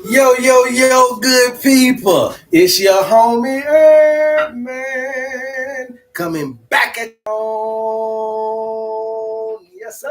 Yo, yo, yo, good people. It's your homie HerbMan coming back at you. Yes, sir.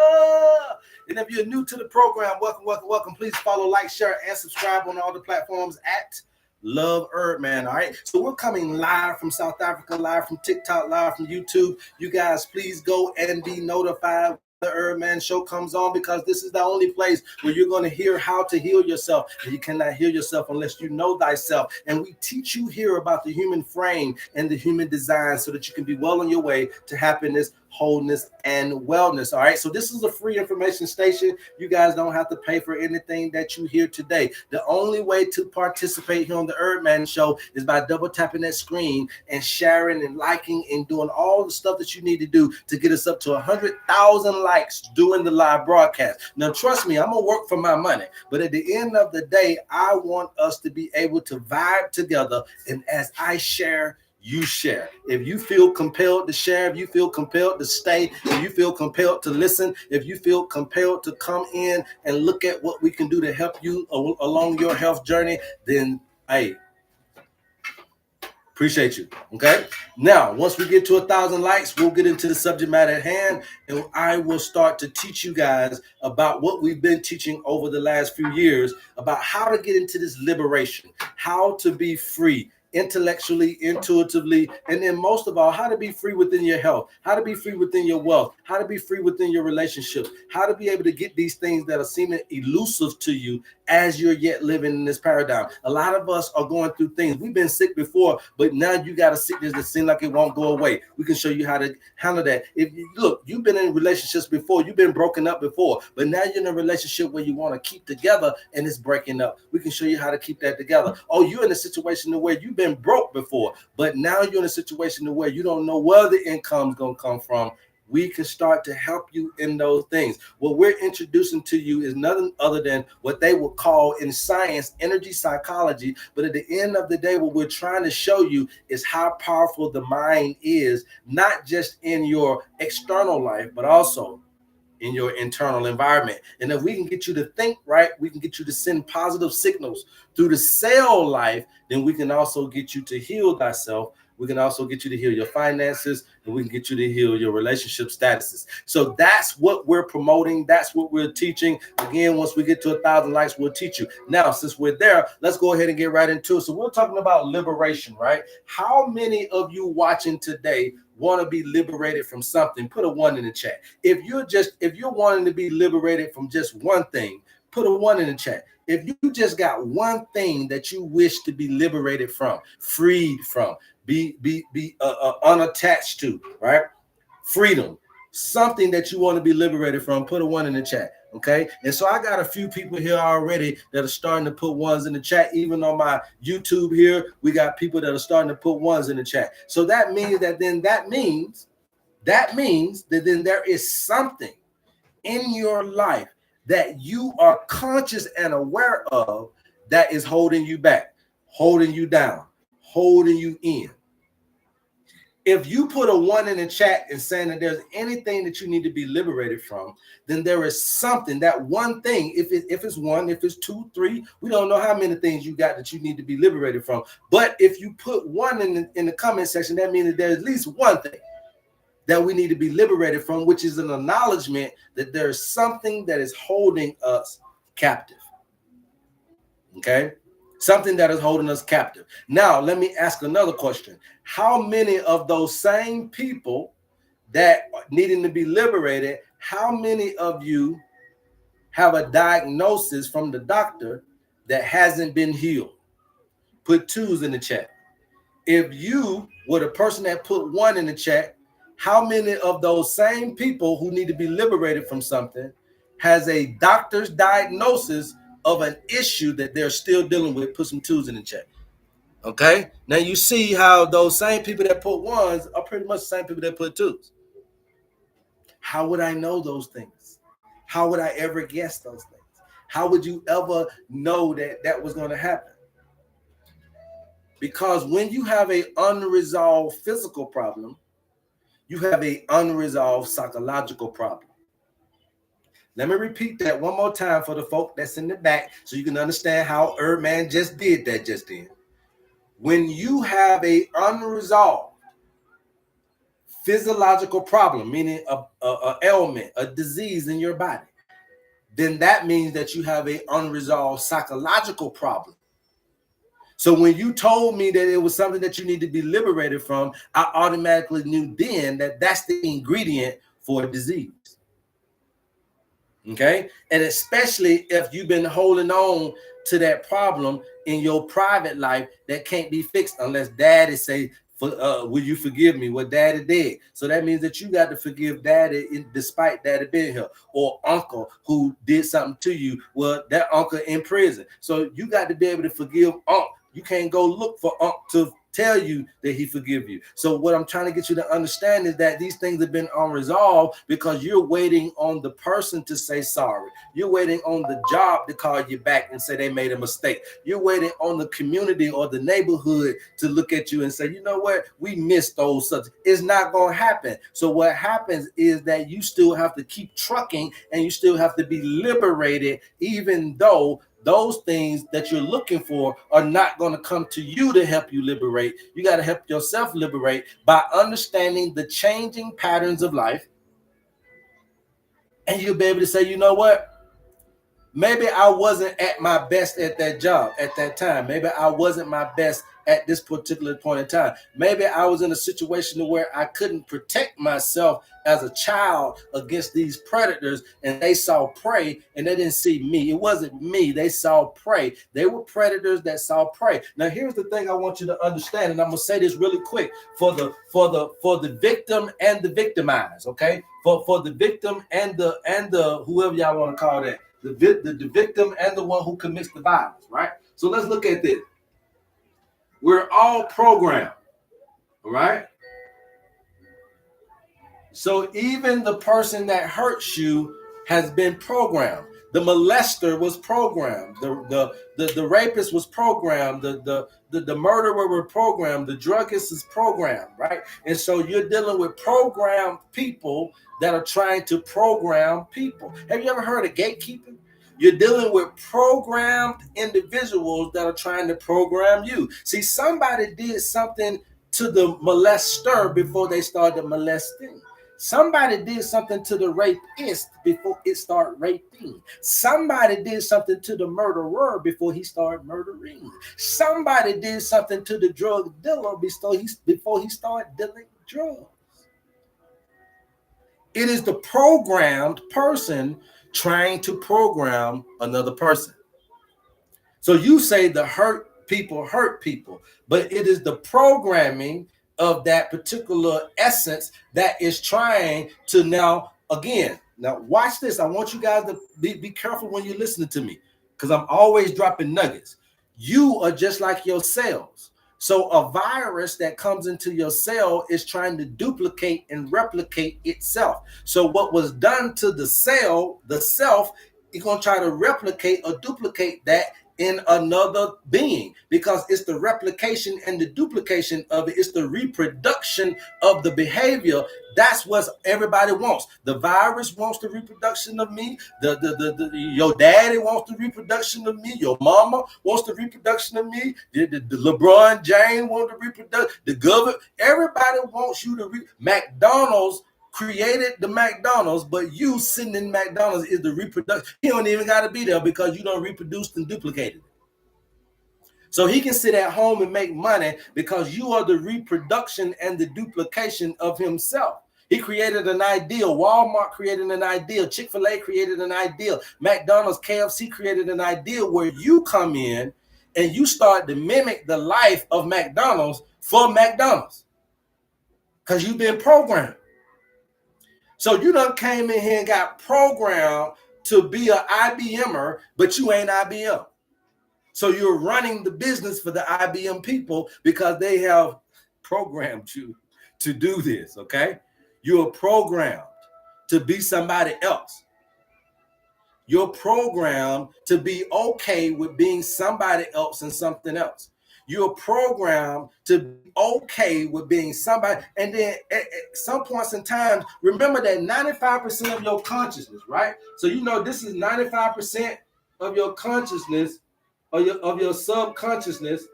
And if you're new to the program, welcome, welcome, welcome. Please follow, like, share, and subscribe on all the platforms at Love HerbMan. All right. So we're coming live from South Africa, live from TikTok, live from YouTube. You guys, please go and be notified the HerbMan show comes on, because this is the only place where you're going to hear how to heal yourself. And you cannot heal yourself unless you know thyself. And we teach you here about the human frame and the human design so that you can be well on your way to happiness, wholeness, and wellness. All right. So this is a free information station. You guys don't have to pay for anything that you hear today. The only way to participate here on the HerbMan show is by double tapping that screen and sharing and liking and doing all the stuff that you need to do to get us up to 100,000 likes during the live broadcast. Now, trust me, I'm going to work for my money. But at the end of the day, I want us to be able to vibe together. And as I share, you share. If you feel compelled to share, if you feel compelled to stay, if you feel compelled to listen, if you feel compelled to come in and look at what we can do to help you along your health journey, then hey, appreciate you. Okay. Now, once we get to 1,000 likes, we'll get into the subject matter at hand, and I will start to teach you guys about what we've been teaching over the last few years about how to get into this liberation, how to be free intellectually, intuitively, and then most of all, how to be free within your health, how to be free within your wealth, how to be free within your relationships, how to be able to get these things that are seeming elusive to you as you're yet living in this paradigm. A lot of us are going through things. We've been sick before, but now you got a sickness that seems like it won't go away. We can show you how to handle that. If you look, you've been in relationships before, you've been broken up before, but now you're in a relationship where you want to keep together and it's breaking up. We can show you how to keep that together. Oh, you're in a situation where you've been broke before, but now you're in a situation where you don't know where the income's going to come from. We can start to help you in those things. What we're introducing to you is nothing other than what they would call in science energy psychology. But at the end of the day, what we're trying to show you is how powerful the mind is, not just in your external life, but also in your internal environment. And if we can get you to think right, we can get you to send positive signals through the cell life, then we can also get you to heal thyself. We can also get you to heal your finances, and we can get you to heal your relationship statuses. So that's what we're promoting. That's what we're teaching. Again, once we get to 1,000 likes, we'll teach you. Now, since we're there, let's go ahead and get right into it. So we're talking about liberation, right? How many of you watching today want to be liberated from something? Put a 1 in the chat. If you're wanting to be liberated from just one thing, put a 1 in the chat. If you just got one thing that you wish to be liberated from, freed from, be unattached to, right? Freedom, something that you want to be liberated from, put a 1 in the chat. Okay. And so I got a few people here already that are starting to put 1s in the chat. Even on my YouTube here, we got people that are starting to put 1s in the chat. So that means that then there is something in your life that you are conscious and aware of that is holding you back, holding you down, holding you in. If you put a 1 in the chat and saying that there's anything that you need to be liberated from, then there is something, that one thing, if it's 1, if it's 2, 3, we don't know how many things you got that you need to be liberated from. But if you put 1 in the comment section, that means that there's at least one thing that we need to be liberated from, which is an acknowledgement that there's something that is holding us captive. Okay? Something that is holding us captive. Now, let me ask another question. How many of those same people that are needing to be liberated, how many of you have a diagnosis from the doctor that hasn't been healed? Put 2s in the chat. If you were the person that put 1 in the chat, how many of those same people who need to be liberated from something has a doctor's diagnosis of an issue that they're still dealing with? Put some 2s in the chat. Okay. Now you see how those same people that put 1s are pretty much the same people that put 2s. How would I know those things? How would I ever guess those things? How would you ever know that that was going to happen? Because when you have an unresolved physical problem, you have an unresolved psychological problem. Let me repeat that one more time for the folk that's in the back so you can understand how HerbMan just did that just then. When you have a unresolved physiological problem, meaning a ailment, a disease in your body, then that means that you have a unresolved psychological problem. So when you told me that it was something that you need to be liberated from, I automatically knew then that that's the ingredient for a disease. Okay. And especially if you've been holding on to that problem in your private life that can't be fixed unless daddy say, will you forgive me? What daddy did. So that means that you got to forgive daddy despite daddy being here, or uncle who did something to you. Well, that uncle in prison. So you got to be able to forgive uncle. You can't go look for uncle to tell you that he forgive you. So what I'm trying to get you to understand is that these things have been unresolved because you're waiting on the person to say sorry. You're waiting on the job to call you back and say they made a mistake. You're waiting on the community or the neighborhood to look at you and say, you know what, we missed those subjects. It's not going to happen. So what happens is that you still have to keep trucking and you still have to be liberated, even though those things that you're looking for are not going to come to you to help you liberate. You got to help yourself liberate by understanding the changing patterns of life. And you'll be able to say, you know what? Maybe I wasn't at my best at that job at that time. Maybe I wasn't my best at this particular point in time. Maybe I was in a situation where I couldn't protect myself as a child against these predators, and they saw prey and they didn't see me. It wasn't me. They saw prey. They were predators that saw prey. Now, here's the thing I want you to understand, and I'm gonna say this really quick for the victim and the victimized, okay? For the victim and the whoever y'all want to call that. The victim and the one who commits the violence, right? So let's look at this. We're all programmed, right? So even the person that hurts you has been programmed. The molester was programmed. The rapist was programmed. The murderer was programmed. The druggist is programmed, right? And so you're dealing with programmed people that are trying to program people. Have you ever heard of gatekeeping? You're dealing with programmed individuals that are trying to program you. See, somebody did something to the molester before they started molesting. Somebody did something to the rapist before it started raping. Somebody did something to the murderer before he started murdering. Somebody did something to the drug dealer before he started dealing drugs. It is the programmed person trying to program another person. So you say the hurt people, but it is the programming of that particular essence that is trying to now watch this. I want you guys to be careful when you're listening to me, because I'm always dropping nuggets. You are just like your cells. So a virus that comes into your cell is trying to duplicate and replicate itself. So what was done to the cell, the self, is going to try to replicate or duplicate that in another being, because it's the replication and the duplication of it. It's the reproduction of the behavior. That's what everybody wants. The virus wants the reproduction of me. Your daddy wants the reproduction of me. Your mama wants the reproduction of me. The LeBron James wants the reproduction. The government, everybody wants you to McDonald's created the McDonald's, but you sitting in McDonald's is the reproduction. He don't even got to be there because you don't reproduce and duplicated it. So he can sit at home and make money because you are the reproduction and the duplication of himself. He created an ideal. Walmart created an ideal. Chick-fil-A created an ideal. McDonald's, KFC created an ideal where you come in and you start to mimic the life of McDonald's for McDonald's because you've been programmed. So you done came in here and got programmed to be an IBMer, but you ain't IBM. So you're running the business for the IBM people because they have programmed you to do this, okay? You're programmed to be somebody else. You're programmed to be okay with being somebody else and something else. You're programmed to be okay with being somebody. And then at some points in time, remember that 95% of your consciousness, right? So you know this is 95% of your consciousness, or of your subconsciousness,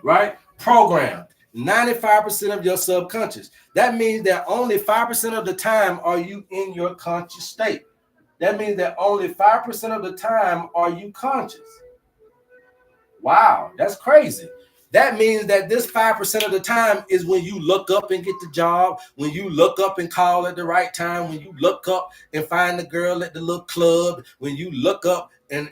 right? Programmed. 95% of your subconscious. That means that only 5% of the time are you in your conscious state. That means that only 5% of the time are you conscious. Wow, that's crazy. That means that this 5% of the time is when you look up and get the job, when you look up and call at the right time, when you look up and find the girl at the little club, when you look up and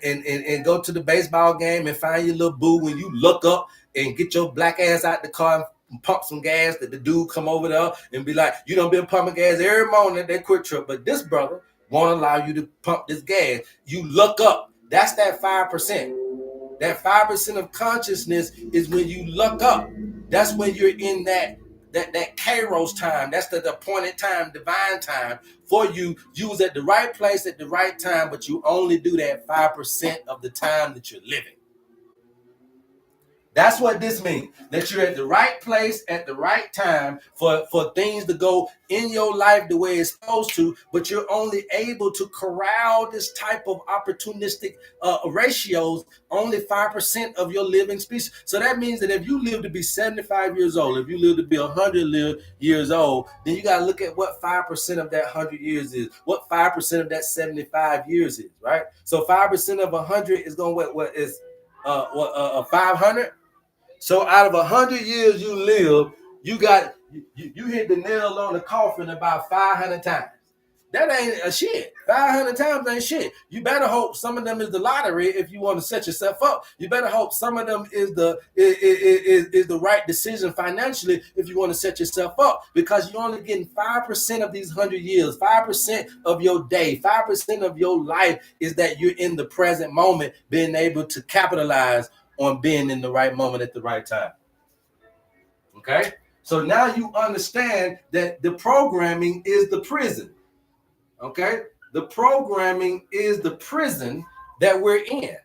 go to the baseball game and find your little boo, when you look up and get your black ass out the car and pump some gas, that the dude come over there and be like, you done been pumping gas every morning at that Quick Trip, but this brother won't allow you to pump this gas. You look up. That's that 5%. That 5% of consciousness is when you look up. That's when you're in that Kairos time. That's the appointed time, divine time for you. You was at the right place at the right time, but you only do that 5% of the time that you're living. That's what this means, that you're at the right place at the right time for things to go in your life the way it's supposed to, but you're only able to corral this type of opportunistic ratios only 5% of your living species. So that means that if you live to be 75 years old, if you live to be 100 years old, then you got to look at what 5% of that 100 years is, what 5% of that 75 years is, right? So 5% of 100 is going to what is 500. So out of 100 years you live, you hit the nail on the coffin about 500 times. That ain't a shit. 500 times ain't shit. You better hope some of them is the lottery if you want to set yourself up. You better hope some of them is the right decision financially if you want to set yourself up, because you're only getting 5% of these 100 years, 5% of your day, 5% of your life is that you're in the present moment, being able to capitalize on being in the right moment at the right time. Okay? So now you understand that the programming is the prison. Okay? The programming is the prison that we're in.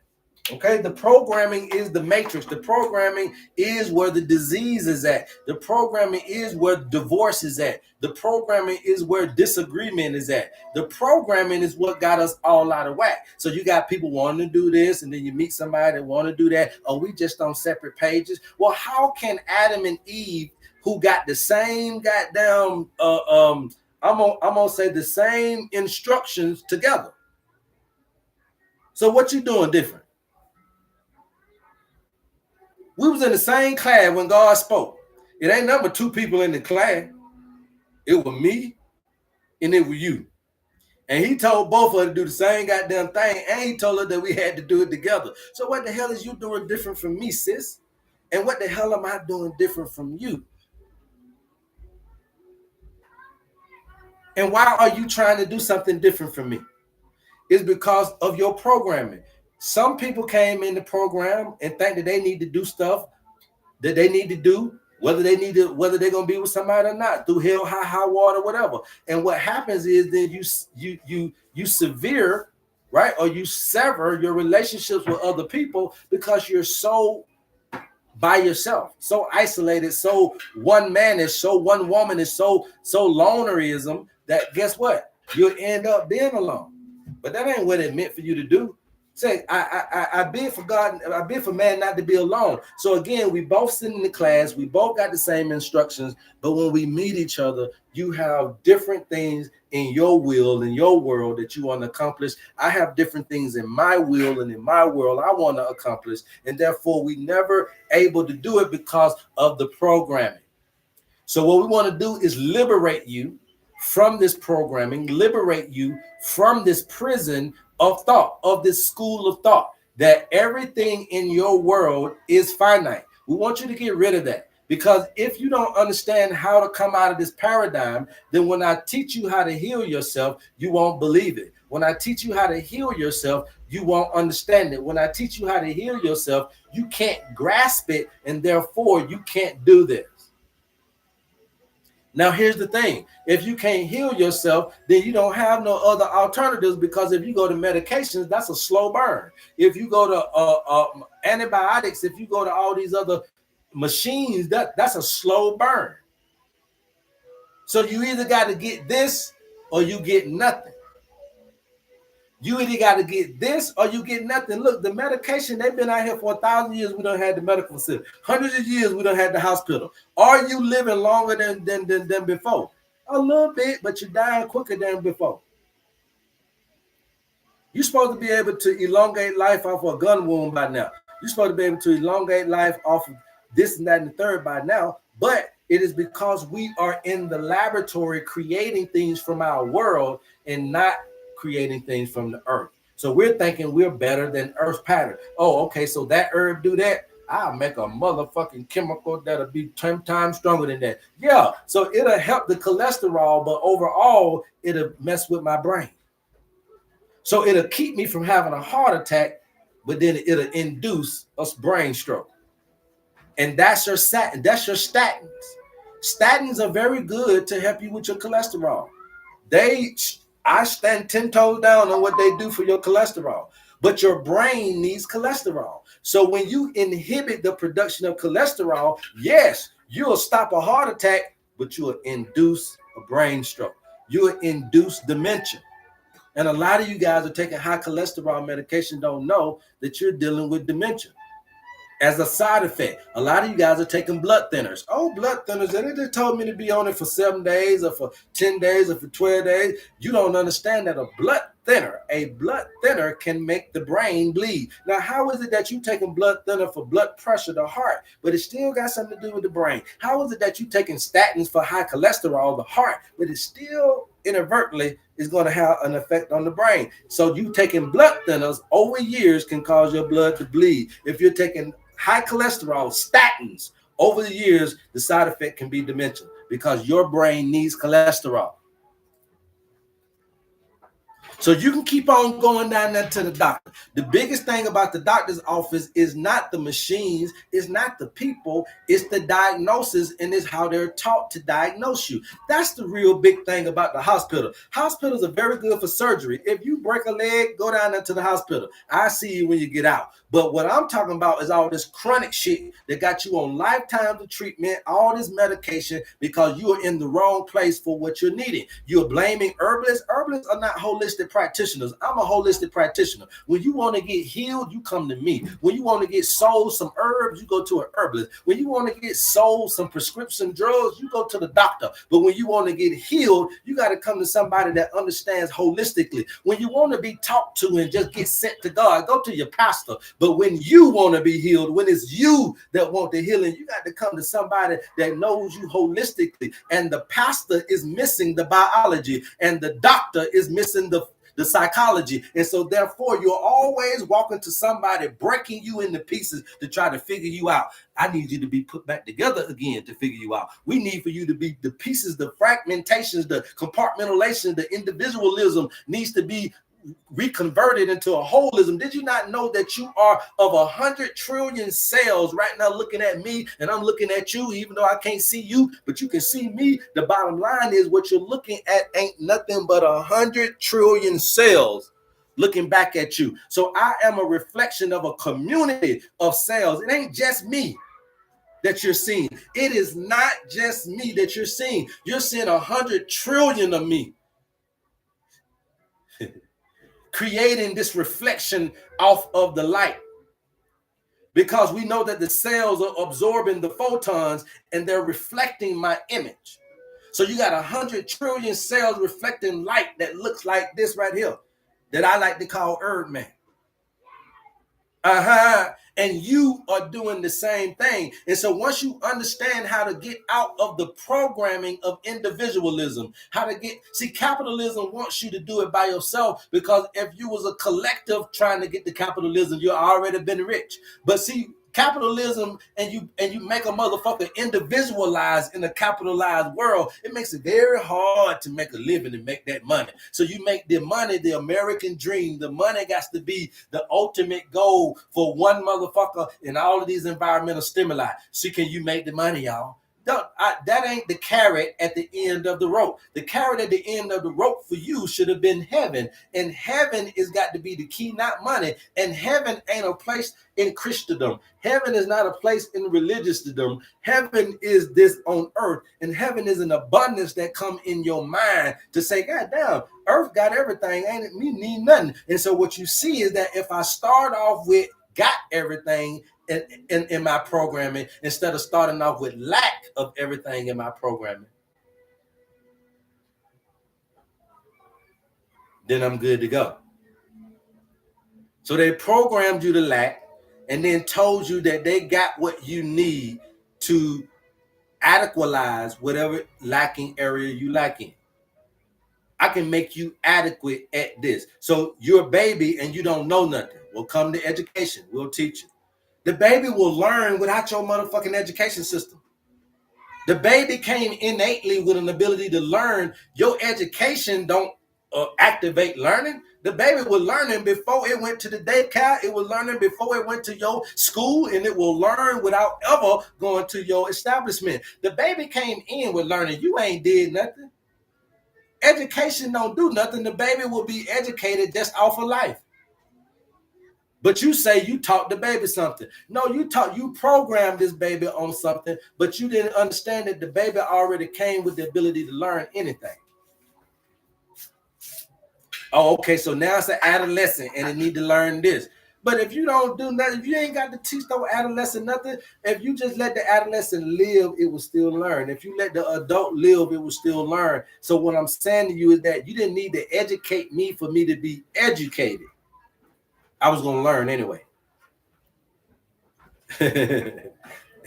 Okay? The programming is the matrix. The programming is where the disease is at. The programming is where divorce is at. The programming is where disagreement is at. The programming is what got us all out of whack. So you got people wanting to do this, and then you meet somebody that want to do that. Oh, we just on separate pages. Well, how can Adam and Eve, who got the same goddamn I'm gonna say the same instructions together? So what you doing different? We was in the same class when God spoke. It ain't number two people in the class. It was me and it was you. And he told both of us to do the same goddamn thing, and he told us that we had to do it together. So what the hell is you doing different from me, sis? And what the hell am I doing different from you? And why are you trying to do something different from me? It's because of your programming. Some people came in the program and think that they need to do stuff that they need to do, whether they're gonna be with somebody or not, through hell, high water, whatever. And what happens is then you severe, right, or you sever your relationships with other people because you're so by yourself, so isolated, so one manish, so one woman is so lonerism that guess what? You'll end up being alone. But that ain't what it meant for you to do. Say, I bid for God, I bid for man not to be alone. So again, we both sit in the class, we both got the same instructions, but when we meet each other, you have different things in your will, in your world that you want to accomplish. I have different things in my will and in my world I want to accomplish, and therefore we never able to do it because of the programming. So what we want to do is liberate you from this programming, liberate you from this prison of thought, of this school of thought, that everything in your world is finite. We want you to get rid of that, because if you don't understand how to come out of this paradigm, then when I teach you how to heal yourself, you won't believe it. When I teach you how to heal yourself, you won't understand it. When I teach you how to heal yourself, you can't grasp it, and therefore you can't do this. Now, here's the thing. If you can't heal yourself, then you don't have no other alternatives, because if you go to medications, that's a slow burn. If you go to antibiotics, if you go to all these other machines, that's a slow burn. So you either got to get this or you get nothing. You either got to get this or you get nothing. Look, the medication, they've been out here for 1,000 years. We don't have the medical facility. Hundreds of years, we don't have the hospital. Are you living longer than before? A little bit, but you're dying quicker than before. You're supposed to be able to elongate life off of a gun wound by now. You're supposed to be able to elongate life off of this and that and the third by now. But it is because we are in the laboratory creating things from our world and not creating things from the earth. So we're thinking we're better than Earth's pattern. Oh, okay, so that herb do that. I'll make a motherfucking chemical that'll be 10 times stronger than that. Yeah, so it'll help the cholesterol, but overall, it'll mess with my brain. So it'll keep me from having a heart attack, but then it'll induce a brain stroke. And that's your statins. Statins are very good to help you with your cholesterol. I stand 10 toes down on what they do for your cholesterol. But your brain needs cholesterol. So when you inhibit the production of cholesterol, yes, you'll stop a heart attack, but you'll induce a brain stroke. You'll induce dementia. And a lot of you guys are taking high cholesterol medication, don't know that you're dealing with dementia as a side effect. A lot of you guys are taking blood thinners. Oh, blood thinners, and they told me to be on it for 7 days or for 10 days or for 12 days. You don't understand that a blood thinner can make the brain bleed. Now, how is it that you taking blood thinner for blood pressure, the heart, but it still got something to do with the brain? How is it that you taking statins for high cholesterol, the heart, but it still inadvertently is going to have an effect on the brain? So you taking blood thinners over years can cause your blood to bleed. If you're taking high cholesterol, statins, over the years, the side effect can be dementia because your brain needs cholesterol. So you can keep on going down there to the doctor. The biggest thing about the doctor's office is not the machines, it's not the people, it's the diagnosis, and it's how they're taught to diagnose you. That's the real big thing about the hospital. Hospitals are very good for surgery. If you break a leg, go down there to the hospital. I see you when you get out. But what I'm talking about is all this chronic shit that got you on lifetimes of treatment, all this medication, because you are in the wrong place for what you're needing. You're blaming herbalists. Herbalists are not holistic practitioners. I'm a holistic practitioner. When you want to get healed, you come to me. When you want to get sold some herbs, you go to an herbalist. When you want to get sold some prescription drugs, you go to the doctor. But when you want to get healed, you got to come to somebody that understands holistically. When you want to be talked to and just get sent to God, go to your pastor. But when you want to be healed, when it's you that want the healing, you got to come to somebody that knows you holistically. And the pastor is missing the biology, and the doctor is missing the psychology. And so therefore, you're always walking to somebody breaking you into pieces to try to figure you out. I need you to be put back together again to figure you out. We need for you to be the pieces, the fragmentations, the compartmentalization, the individualism needs to be reconverted into a holism. Did you not know that you are of 100 trillion cells right now looking at me, and I'm looking at you, even though I can't see you, but you can see me? The bottom line is what you're looking at ain't nothing but 100 trillion cells looking back at you. So I am a reflection of a community of cells. It ain't just me that you're seeing. It is not just me that you're seeing. You're seeing 100 trillion of me creating this reflection off of the light, because we know that the cells are absorbing the photons and they're reflecting my image. So you got 100 trillion cells reflecting light that looks like this right here, that I like to call HerbMan. And you are doing the same thing. And so once you understand how to get out of the programming of individualism, capitalism wants you to do it by yourself, because if you was a collective trying to get to capitalism, you already been rich. But see, capitalism, and you make a motherfucker individualized in a capitalized world, it makes it very hard to make a living and make that money. So you make the money the American dream. The money got to be the ultimate goal for one motherfucker in all of these environmental stimuli. So can you make the money, y'all? That ain't the carrot at the end of the rope. The carrot at the end of the rope for you should have been heaven. And heaven is got to be the key, not money. And heaven ain't a place in Christendom. Heaven is not a place in religiousdom. Heaven is this on earth. And heaven is an abundance that come in your mind to say, God damn, earth got everything, ain't it? Me need nothing. And so what you see is that if I start off with got everything, in my programming, instead of starting off with lack of everything in my programming, then I'm good to go. So they programmed you to lack and then told you that they got what you need to adequatize whatever lacking area you lack in. I can make you adequate at this. So you're a baby and you don't know nothing. We'll come to education. We'll teach you. The baby will learn without your motherfucking education system. The baby came innately with an ability to learn. Your education don't activate learning. The baby was learning before it went to the daycare. It was learning before it went to your school, and it will learn without ever going to your establishment. The baby came in with learning. You ain't did nothing. Education don't do nothing. The baby will be educated just off of life. But you say you taught the baby something. No, you programmed this baby on something, but you didn't understand that the baby already came with the ability to learn anything. Oh, okay, so now it's an adolescent and it need to learn this. But if you don't do nothing, if you ain't got to teach no adolescent nothing, if you just let the adolescent live, it will still learn. If you let the adult live, it will still learn. So what I'm saying to you is that you didn't need to educate me for me to be educated. I was going to learn anyway. I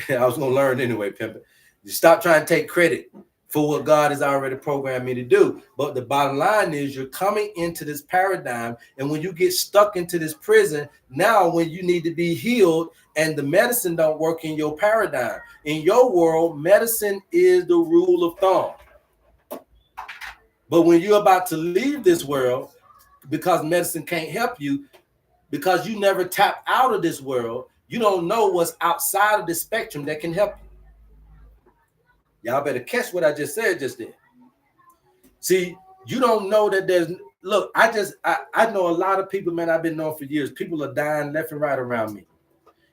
was going to learn anyway, Pimp. You stop trying to take credit for what God has already programmed me to do. But the bottom line is you're coming into this paradigm, and when you get stuck into this prison, now when you need to be healed and the medicine don't work in your paradigm. In your world, medicine is the rule of thumb. But when you're about to leave this world, because medicine can't help you, because you never tap out of this world, you don't know what's outside of the spectrum that can help you. Y'all better catch what I just said just then. See, you don't know that there's, look, I know a lot of people, man, I've been known for years. People are dying left and right around me.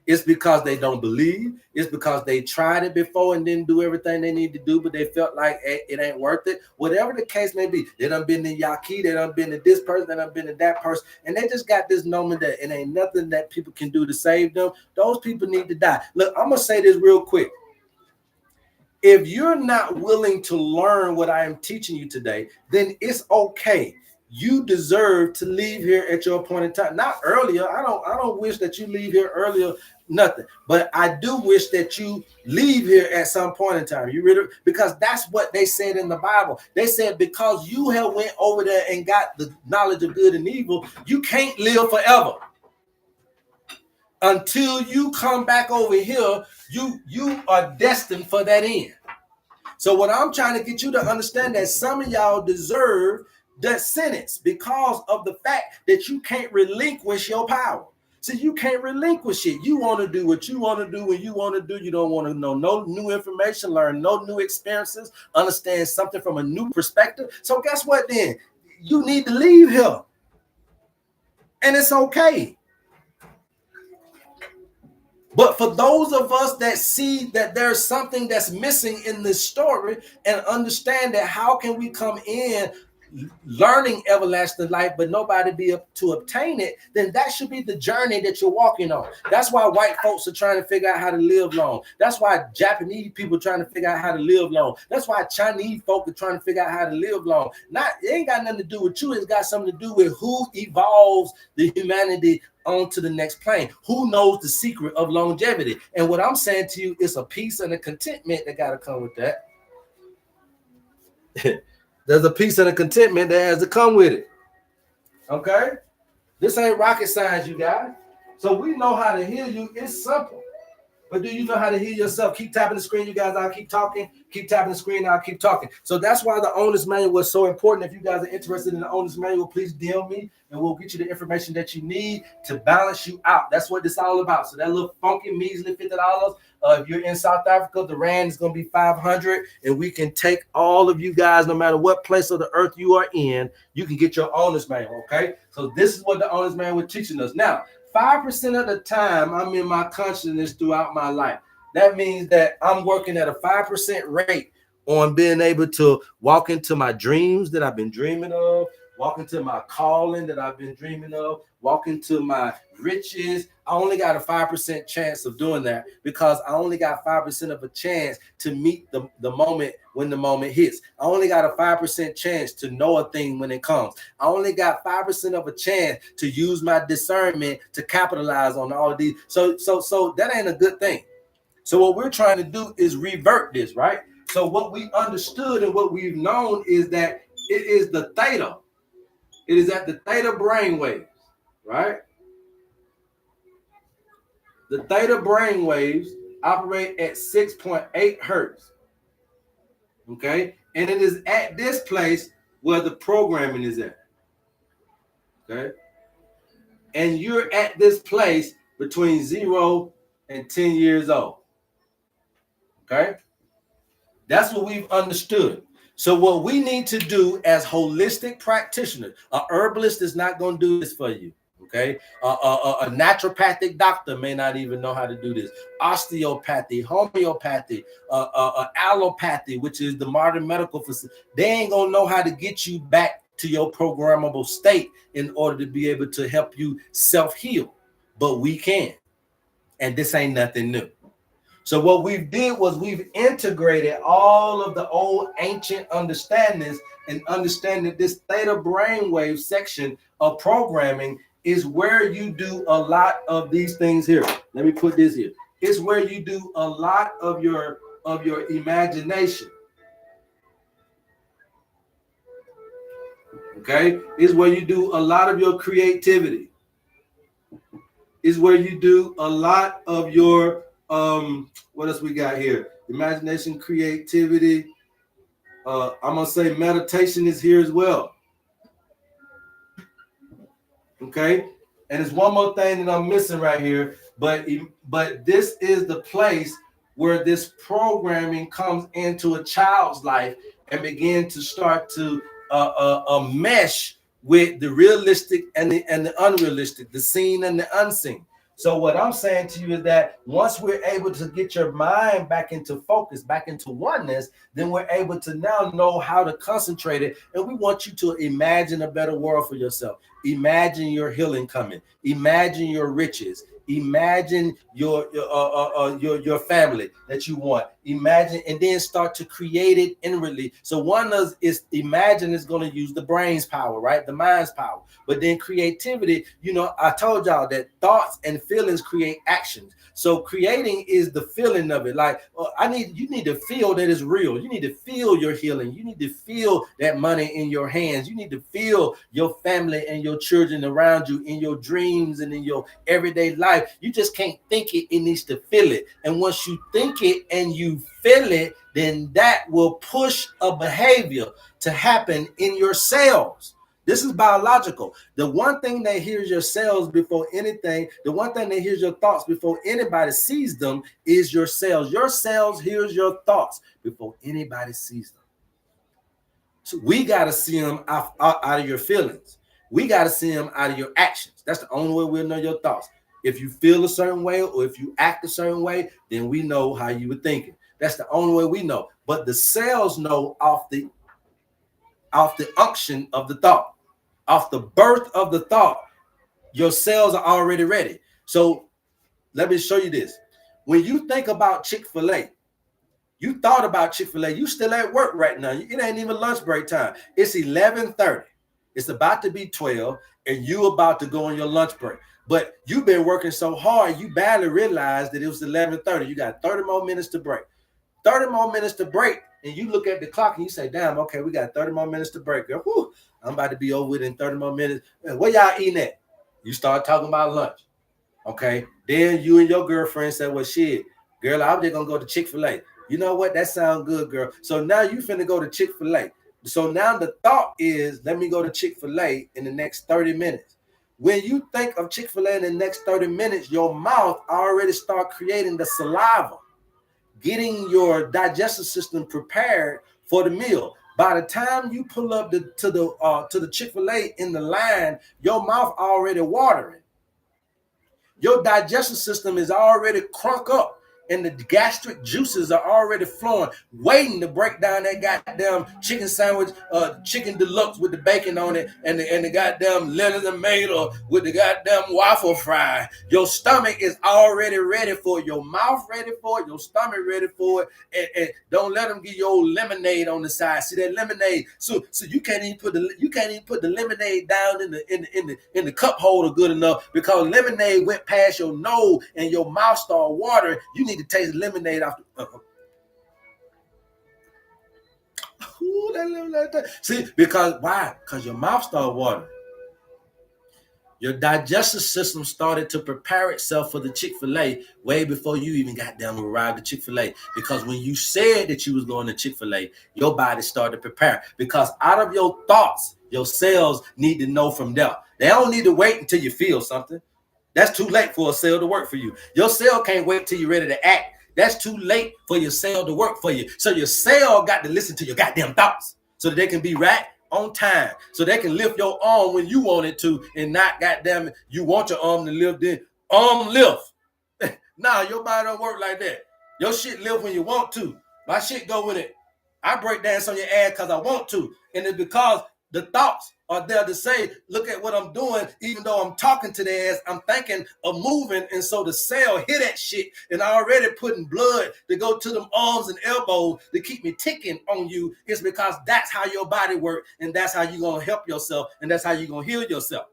It's because they don't believe. It's because they tried it before and didn't do everything they need to do, but they felt like it ain't worth it. Whatever the case may be, they done been to Yaki, they done been to this person, they done been to that person, and they just got this moment that it ain't nothing that people can do to save them. Those people need to die. Look, I'm going to say this real quick. If you're not willing to learn what I am teaching you today, then it's okay. You deserve to leave here at your appointed time. Not earlier. I don't wish that you leave here earlier. Nothing. But I do wish that you leave here at some point in time. You really, because that's what they said in the Bible. They said because you have went over there and got the knowledge of good and evil, you can't live forever. Until you come back over here, you are destined for that end. So what I'm trying to get you to understand that some of y'all deserve that sentence because of the fact that you can't relinquish your power. So you can't relinquish it. You want to do what you want to do when you want to do. You don't want to know no new information, learn no new experiences, understand something from a new perspective. So guess what then? You need to leave here. And it's okay. But for those of us that see that there's something that's missing in this story and understand that how can we come in learning everlasting life, but nobody be able to obtain it, then that should be the journey that you're walking on. That's why white folks are trying to figure out how to live long. That's why Japanese people are trying to figure out how to live long. That's why Chinese folk are trying to figure out how to live long. It ain't got nothing to do with you. It's got something to do with who evolves the humanity on to the next plane. Who knows the secret of longevity? And what I'm saying to you is a peace and a contentment that got to come with that. There's a peace and a contentment that has to come with it. Okay? This ain't rocket science, you guys. So we know how to heal you. It's simple. But do you know how to heal yourself? Keep tapping the screen, you guys. I'll keep talking. Keep tapping the screen, I'll keep talking. So that's why the owner's manual was so important. If you guys are interested in the owner's manual, please DM me and we'll get you the information that you need to balance you out. That's what this is all about. So that little funky measly $50. If you're in South Africa, the rand is going to be 500, and we can take all of you guys, no matter what place of the earth you are in, you can get your owner's manual. Okay, so this is what the owner's manual is teaching us. Now, 5% of the time, I'm in my consciousness throughout my life. That means that I'm working at a 5% rate on being able to walk into my dreams that I've been dreaming of, walk into my calling that I've been dreaming of, walk into my riches. I only got a 5% chance of doing that because I only got 5% of a chance to meet the moment when the moment hits. I only got a 5% chance to know a thing when it comes. I only got 5% of a chance to use my discernment to capitalize on all of these. So that ain't a good thing. So what we're trying to do is revert this, right? So what we understood and what we've known is that it is the theta. It is at the theta brainwaves, right? The theta brainwaves operate at 6.8 hertz, okay? And it is at this place where the programming is at, okay? And you're at this place between 0 and 10 years old, okay? That's what we've understood. So what we need to do as holistic practitioners, a herbalist is not going to do this for you. Okay, a naturopathic doctor may not even know how to do this. Osteopathy, homeopathy, allopathy, which is the modern medical facility, they ain't gonna know how to get you back to your programmable state in order to be able to help you self-heal. But we can, and this ain't nothing new. So what we did was we've integrated all of the old ancient understandings and understanding this theta brainwave section of programming is where you do a lot of these things here. Let me put this here. It's where you do a lot of your imagination. Okay? It's where you do a lot of your creativity. It's where you do a lot of your what else we got here? Imagination, creativity. I'm gonna say meditation is here as well. Okay, and there's one more thing that I'm missing right here, but this is the place where this programming comes into a child's life and begin to start to mesh with the realistic and the unrealistic, the seen and the unseen. So what I'm saying to you is that once we're able to get your mind back into focus, back into oneness, then we're able to now know how to concentrate it. And we want you to imagine a better world for yourself. Imagine your healing coming. Imagine your riches. Imagine your family that you want. Imagine and then start to create it inwardly. So one is imagine is going to use the brain's power, right? The mind's power. But then creativity, you know, I told y'all that thoughts and feelings create actions. So creating is the feeling of it. Like you need to feel that it's real. You need to feel your healing. You need to feel that money in your hands. You need to feel your family and your children around you in your dreams and in your everyday life. You just can't think it. It needs to feel it. And once you think it and you feel it, then that will push a behavior to happen in your cells. This is biological. The one thing that hears your cells before anything, the one thing that hears your thoughts before anybody sees them is your cells. Your cells hears your thoughts before anybody sees them. So we got to see them out of your feelings. We got to see them out of your actions. That's the only way we'll know your thoughts. If you feel a certain way or if you act a certain way, then we know how you were thinking. That's the only way we know. But the cells know off the unction of the thought, off the birth of the thought. Your cells are already ready. So let me show you this. When you think about Chick-fil-A, you thought about Chick-fil-A. You still at work right now. It ain't even lunch break time. It's 11:30. It's about to be 12, and you about to go on your lunch break. But you've been working so hard, you barely realized that it was 11:30. You got 30 more minutes to break. 30 more minutes to break. And you look at the clock and you say, damn, okay, we got 30 more minutes to break. Whew, I'm about to be over it in 30 more minutes. Where y'all eating at? You start talking about lunch. Okay. Then you and your girlfriend say, well, shit, Girl, I'm just gonna go to Chick-fil-A. You know what? That sounds good, girl. So now you finna go to Chick-fil-A. So now the thought is, let me go to Chick-fil-A in the next 30 minutes. When you think of Chick-fil-A in the next 30 minutes, your mouth already start creating the saliva, getting your digestive system prepared for the meal. By the time you pull up to the Chick-fil-A in the line, your mouth already watering. Your digestive system is already crunk up and the gastric juices are already flowing, waiting to break down that goddamn chicken sandwich, chicken deluxe with the bacon on it, and the goddamn lettuce and tomato with the goddamn waffle fry. Your stomach is already ready for it, your mouth ready for it, your stomach ready for it, and don't let them give you old lemonade on the side. See that lemonade? So you can't even put the lemonade down in the cup holder good enough because lemonade went past your nose and your mouth started watering. You need to taste lemonade off. See, because why? Because your mouth started watering. Your digestive system started to prepare itself for the Chick-fil-A way before you even got down to arrive to Chick-fil-A. Because when you said that you was going to Chick-fil-A, your body started to prepare. Because out of your thoughts, your cells need to know from there. They don't need to wait until you feel something. That's too late for a cell to work for you. Your cell can't wait till you're ready to act. That's too late for your cell to work for you. So your cell got to listen to your goddamn thoughts so that they can be right on time. So they can lift your arm when you want it to and not goddamn it, you want your arm to lift, then arm lift. Nah, your body don't work like that. Your shit lift when you want to. My shit go with it. I break dance on your ass because I want to. And it's because the thoughts are there to say, look at what I'm doing. Even though I'm talking to their ass, I'm thinking of moving. And so the cell hear that shit and I already putting blood to go to them arms and elbows to keep me ticking on you. It's because that's how your body works. And that's how you're going to help yourself. And that's how you're going to heal yourself.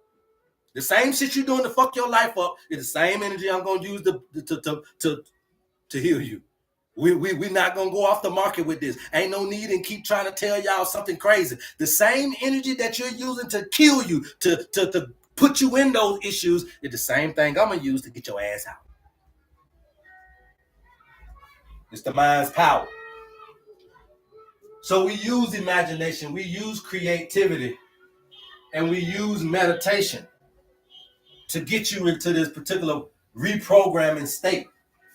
The same shit you're doing to fuck your life up is the same energy I'm going to use to heal you. We're not going to go off the market with this. Ain't no need and keep trying to tell y'all something crazy. The same energy that you're using to kill you, to put you in those issues, is the same thing I'm going to use to get your ass out. It's the mind's power. So we use imagination, we use creativity, and we use meditation to get you into this particular reprogramming state.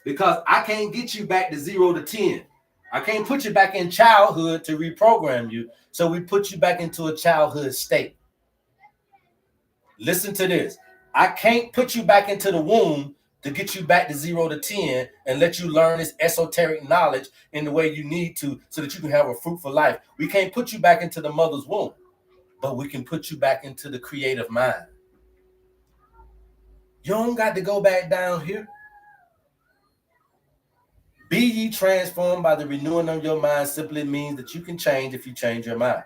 Because I can't get you back to 0 to 10. I can't put you back in childhood to reprogram you. So we put you back into a childhood state. Listen to this. I can't put you back into the womb to get you back to 0 to 10 and let you learn this esoteric knowledge in the way you need to so that you can have a fruitful life. We can't put you back into the mother's womb, but we can put you back into the creative mind. You don't got to go back down here. Be ye transformed by the renewing of your mind simply means that you can change if you change your mind.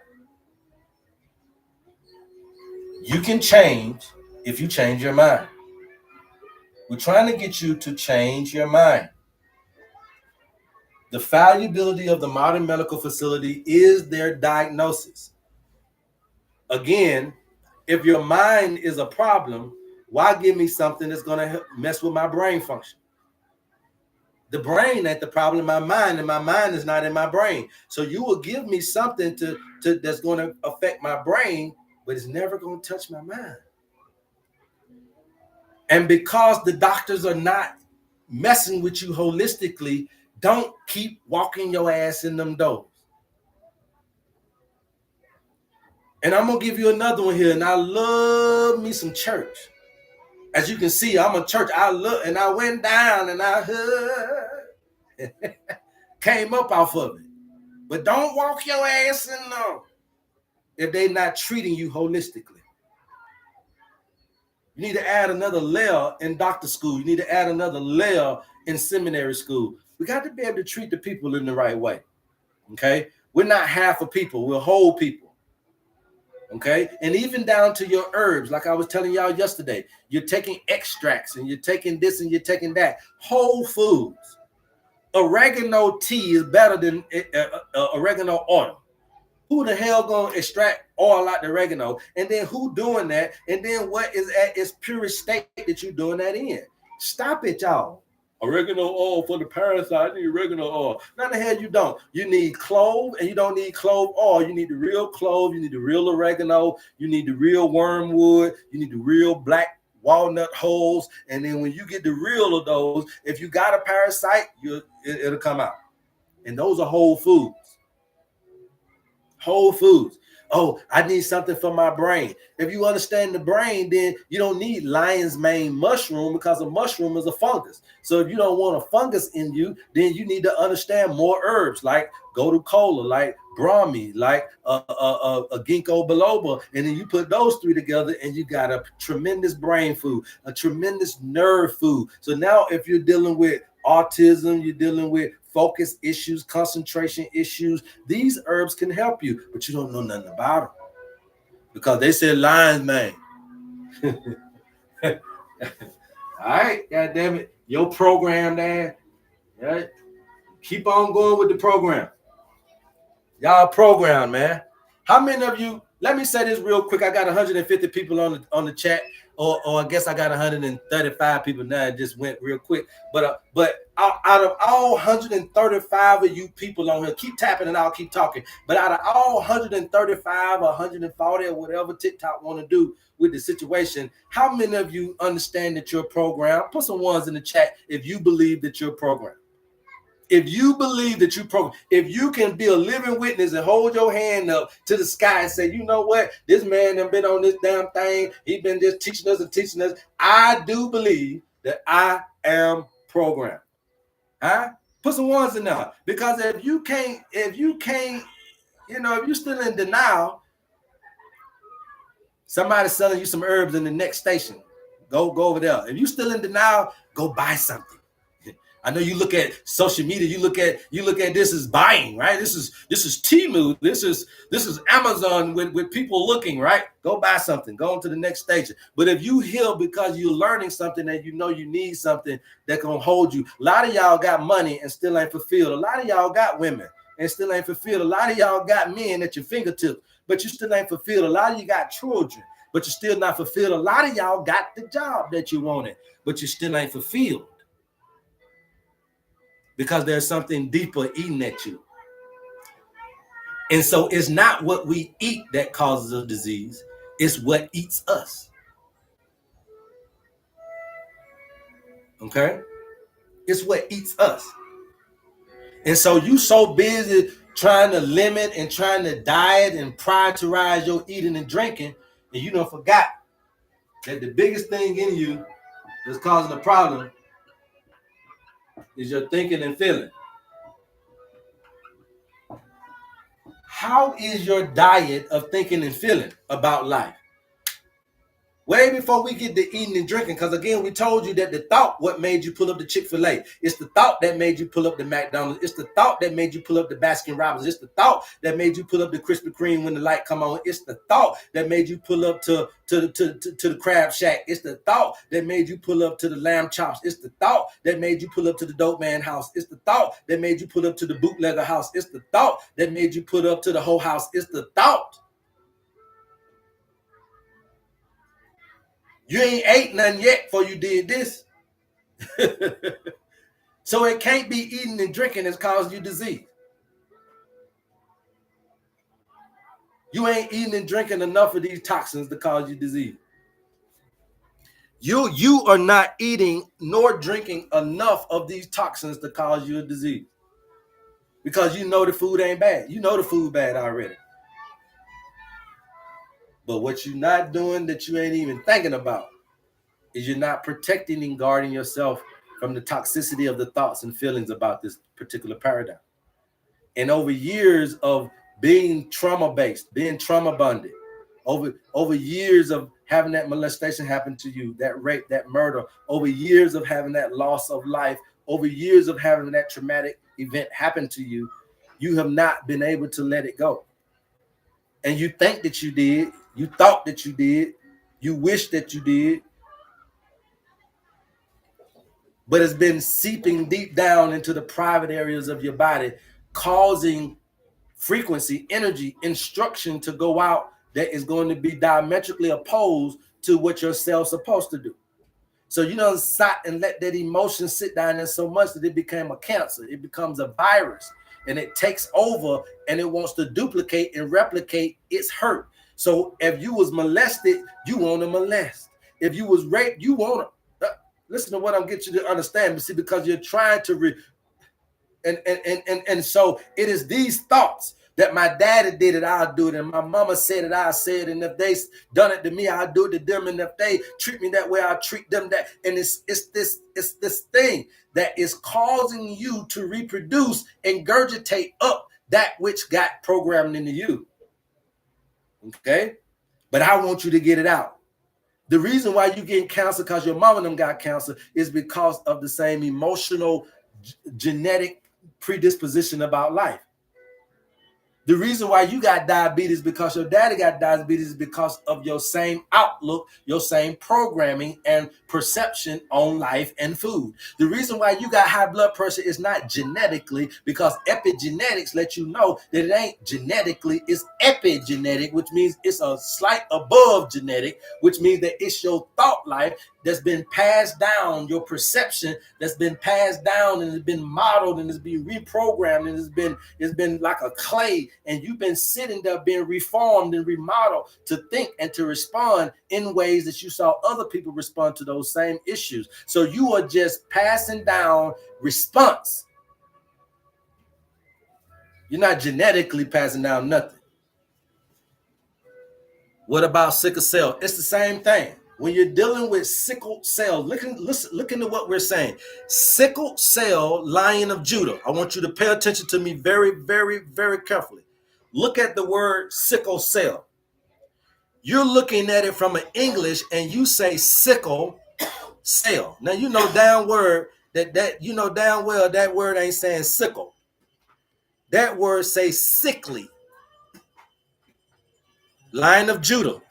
You can change if you change your mind. We're trying to get you to change your mind. The fallibility of the modern medical facility is their diagnosis. Again, if your mind is a problem, why give me something that's going to mess with my brain function? The brain ain't the problem in my mind, and my mind is not in my brain. So you will give me something to that's going to affect my brain, but it's never going to touch my mind. And because the doctors are not messing with you holistically, don't keep walking your ass in them doors. And I'm going to give you another one here, and I love me some church. As you can see, I'm a church. I look, and I went down, and I heard. Came up off of it. But don't walk your ass in them if they're not treating you holistically. You need to add another layer in doctor school. You need to add another layer in seminary school. We got to be able to treat the people in the right way. Okay? We're not half a people. We're whole people. Okay? And even down to your herbs, like I was telling y'all yesterday, you're taking extracts and you're taking this and you're taking that. Whole foods. Oregano tea is better than oregano oil. Who the hell gonna extract oil out the oregano? And then who doing that? And then what is at its purest state that you're doing that in? Stop it, y'all. Oregano oil for the parasite. I need oregano oil. Now the hell you don't. You need clove, and you don't need clove oil. You need the real clove. You need the real oregano. You need the real wormwood. You need the real black walnut holes. And then when you get the real of those, if you got a parasite, it'll come out. And those are whole foods. Whole foods. Oh, I need something for my brain. If you understand the brain, then you don't need lion's mane mushroom, because a mushroom is a fungus. So if you don't want a fungus in you, then you need to understand more herbs like gotu kola, like brahmi, like a ginkgo biloba. And then you put those three together and you got a tremendous brain food, a tremendous nerve food. So now if you're dealing with autism, you're dealing with focus issues, concentration issues, these herbs can help you, but you don't know nothing about them because they said lion's mane. All right, God damn it, your program there. Right? Keep on going with the program. Y'all program, man. How many of you? Let me say this real quick. I got 150 people on the chat, or I guess I got 135 people now. It just went real quick. But out of all 135 of you people on here, keep tapping and I'll keep talking. But out of all 135 or 140 or whatever TikTok want to do with the situation, how many of you understand that you're programmed? Put some ones in the chat if you believe that you're programmed. If you believe that you program, if you can be a living witness and hold your hand up to the sky and say, you know what, this man done been on this damn thing. He been just teaching us and teaching us. I do believe that I am programmed. Huh? Put some ones in there. Because if you can't, if you're still in denial, somebody's selling you some herbs in the next station. Go over there. If you're still in denial, go buy something. I know you look at social media, you look at this as buying, right? This is Temu, this is Amazon with people looking, right? Go buy something, go on to the next station. But if you heal because you're learning something and you know you need something that can hold you, a lot of y'all got money and still ain't fulfilled. A lot of y'all got women and still ain't fulfilled. A lot of y'all got men at your fingertips, but you still ain't fulfilled. A lot of you got children, but you're still not fulfilled. A lot of y'all got the job that you wanted, but you still ain't fulfilled. Because there's something deeper eating at you. And so it's not what we eat that causes a disease, it's what eats us. Okay? It's what eats us. And so you so busy trying to limit and trying to diet and prioritize your eating and drinking, and you done forgot that the biggest thing in you that's causing the problem is your thinking and feeling. How is your diet of thinking and feeling about life? Way before we get to eating and drinking, because again, we told you that the thought what made you pull up the Chick-fil-A. It's the thought that made you pull up the McDonald's. It's the thought that made you pull up the Baskin Robbins. It's the thought that made you pull up the Krispy Kreme when the light come on. It's the thought that made you pull up to the Crab Shack. It's the thought that made you pull up to the Lamb Chops. It's the thought that made you pull up to the Dope Man house. It's the thought that made you pull up to the Bootlegger house. It's the thought that made you pull up to the Whole House. It's the thought. You ain't ate nothing yet before you did this. So it can't be eating and drinking that's causing you disease. You ain't eating and drinking enough of these toxins to cause you disease. You are not eating nor drinking enough of these toxins to cause you a disease. Because you know the food ain't bad. You know the food bad already. But what you're not doing that you ain't even thinking about is you're not protecting and guarding yourself from the toxicity of the thoughts and feelings about this particular paradigm. And over years of being trauma-based, being trauma-bonded, over years of having that molestation happen to you, that rape, that murder, over years of having that loss of life, over years of having that traumatic event happen to you, you have not been able to let it go. And you think that you did, you thought that you did, you wish that you did, but it's been seeping deep down into the private areas of your body, causing frequency, energy, instruction to go out that is going to be diametrically opposed to what your cell's supposed to do. So you don't sat and let that emotion sit down there so much that it became a cancer. It becomes a virus and it takes over and it wants to duplicate and replicate its hurt. So if you was molested, you want to molest. If you was raped, you want to listen to what I'm getting you to understand. But see, because you're trying to and so it is these thoughts that my daddy did it, I'll do it, and my mama said it, I'll say it, and if they done it to me, I'll do it to them, and if they treat me that way, I'll treat them that. And it's this thing that is causing you to reproduce and gurgitate up that which got programmed into you. Okay, but I want you to get it out. The reason why you getting cancer because your mama and them got cancer is because of the same emotional genetic predisposition about life. The reason why you got diabetes because your daddy got diabetes is because of your same outlook, your same programming and perception on life and food. The reason why you got high blood pressure is not genetically because epigenetics let you know that it ain't genetically, it's epigenetic, which means it's a slight above genetic, which means that it's your thought life that's been passed down, your perception that's been passed down and it's been modeled and it's been reprogrammed and it's been like a clay, and you've been sitting there being reformed and remodeled to think and to respond in ways that you saw other people respond to those same issues. So you are just passing down response. You're not genetically passing down nothing. What about sickle cell? It's the same thing. When you're dealing with sickle cell, look into what we're saying. Sickle cell, Lion of Judah. I want you to pay attention to me very, very, very carefully. Look at the word sickle cell. You're looking at it from an English and you say sickle cell. Now you know damn word that you know damn well that word ain't saying sickle. That word say sickly. Lion of Judah.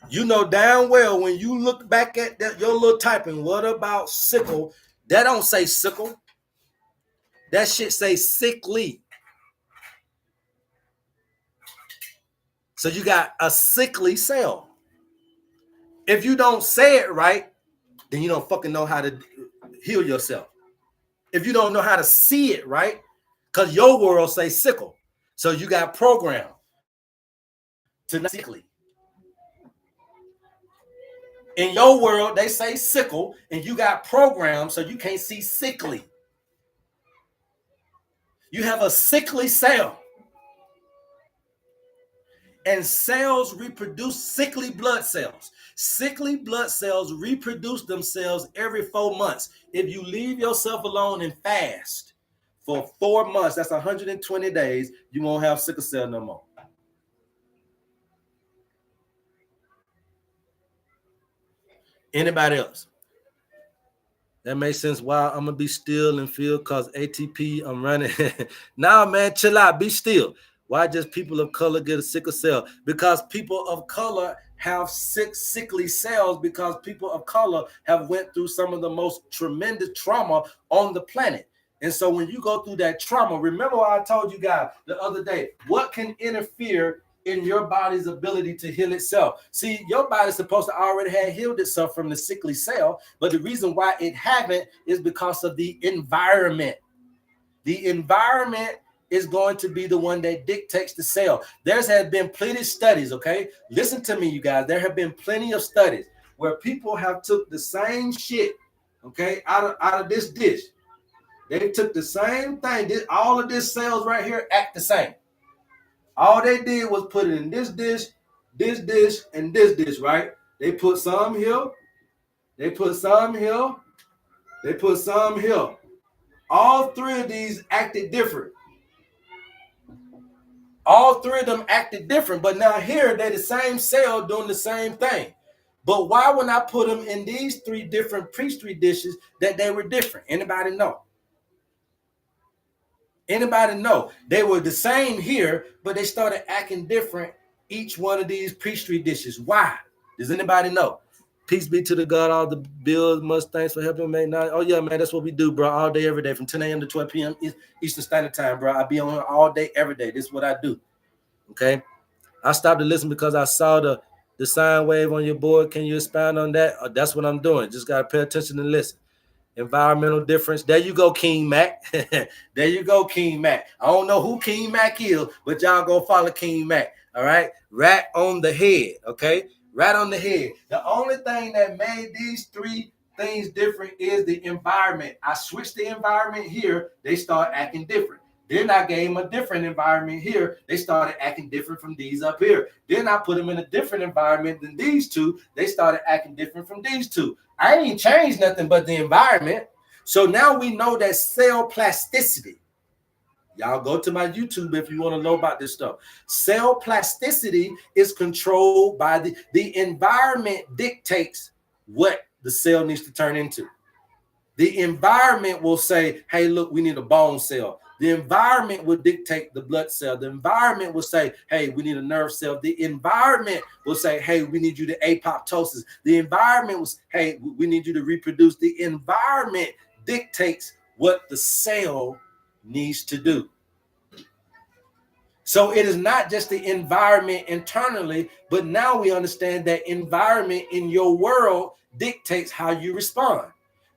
You know damn well when you look back at that, your little typing, what about sickle? That don't say sickle. That shit say sickly. So you got a sickly cell. If you don't say it right, then you don't fucking know how to heal yourself. If you don't know how to see it right, because your world say sickle. So you got programmed to not sickly. In your world, they say sickle, and you got programmed so you can't see sickly. You have a sickly cell. And cells reproduce sickly blood cells. Sickly blood cells reproduce themselves every 4 months. If you leave yourself alone and fast for 4 months, that's 120 days, you won't have sickle cell no more. Anybody else? That makes sense. Why I'm gonna be still and feel cause ATP I'm running. Nah, man, chill out, be still. Why just people of color get a sickle cell? Because people of color have sickly cells because people of color have went through some of the most tremendous trauma on the planet. And so when you go through that trauma, remember what I told you guys the other day, what can interfere in your body's ability to heal itself? See, your body's supposed to already have healed itself from the sickly cell, but the reason why it haven't is because of the environment. The environment is going to be the one that dictates the cell. There's have been plenty of studies, okay? Listen to me, you guys. There have been plenty of studies where people have took the same shit, okay, out of this dish. They took the same thing. All of this cells right here act the same. All they did was put it in this dish, and this dish, right? They put some here. They put some here. They put some here. All three of these acted different. All three of them acted different, but now here they're the same cell doing the same thing. But why when I put them in these three different pastry dishes that they were different? Anybody know? Anybody know? They were the same here, but they started acting different each one of these pastry dishes. Why? Does anybody know? Peace be to the God, all the bills, much thanks for helping me. Oh, yeah, man, that's what we do, bro, all day, every day, from 10 a.m. to 12 p.m. Eastern Standard Time, bro. I be on here all day, every day. This is what I do, okay? I stopped to listen because I saw the the sine wave on your board? Can you expand on that? That's what I'm doing. Just got to pay attention and listen. Environmental difference. There you go, King Mac. There you go, King Mac. I don't know who King Mac is, but y'all go follow King Mac. All right. Rat on the head. Okay. Rat on the head. The only thing that made these three things different is the environment. I switched the environment here. They start acting different. Then I gave them a different environment here. They started acting different from these up here. Then I put them in a different environment than these two. They started acting different from these two. I ain't changed nothing but the environment. So now we know that cell plasticity. Y'all go to my YouTube if you want to know about this stuff. Cell plasticity is controlled by the environment dictates what the cell needs to turn into. The environment will say, hey, look, we need a bone cell. The environment will dictate the blood cell. The environment will say, hey, we need a nerve cell. The environment will say, hey, we need you to apoptosis. The environment was, hey, we need you to reproduce. The environment dictates what the cell needs to do. So it is not just the environment internally, but now we understand that environment in your world dictates how you respond.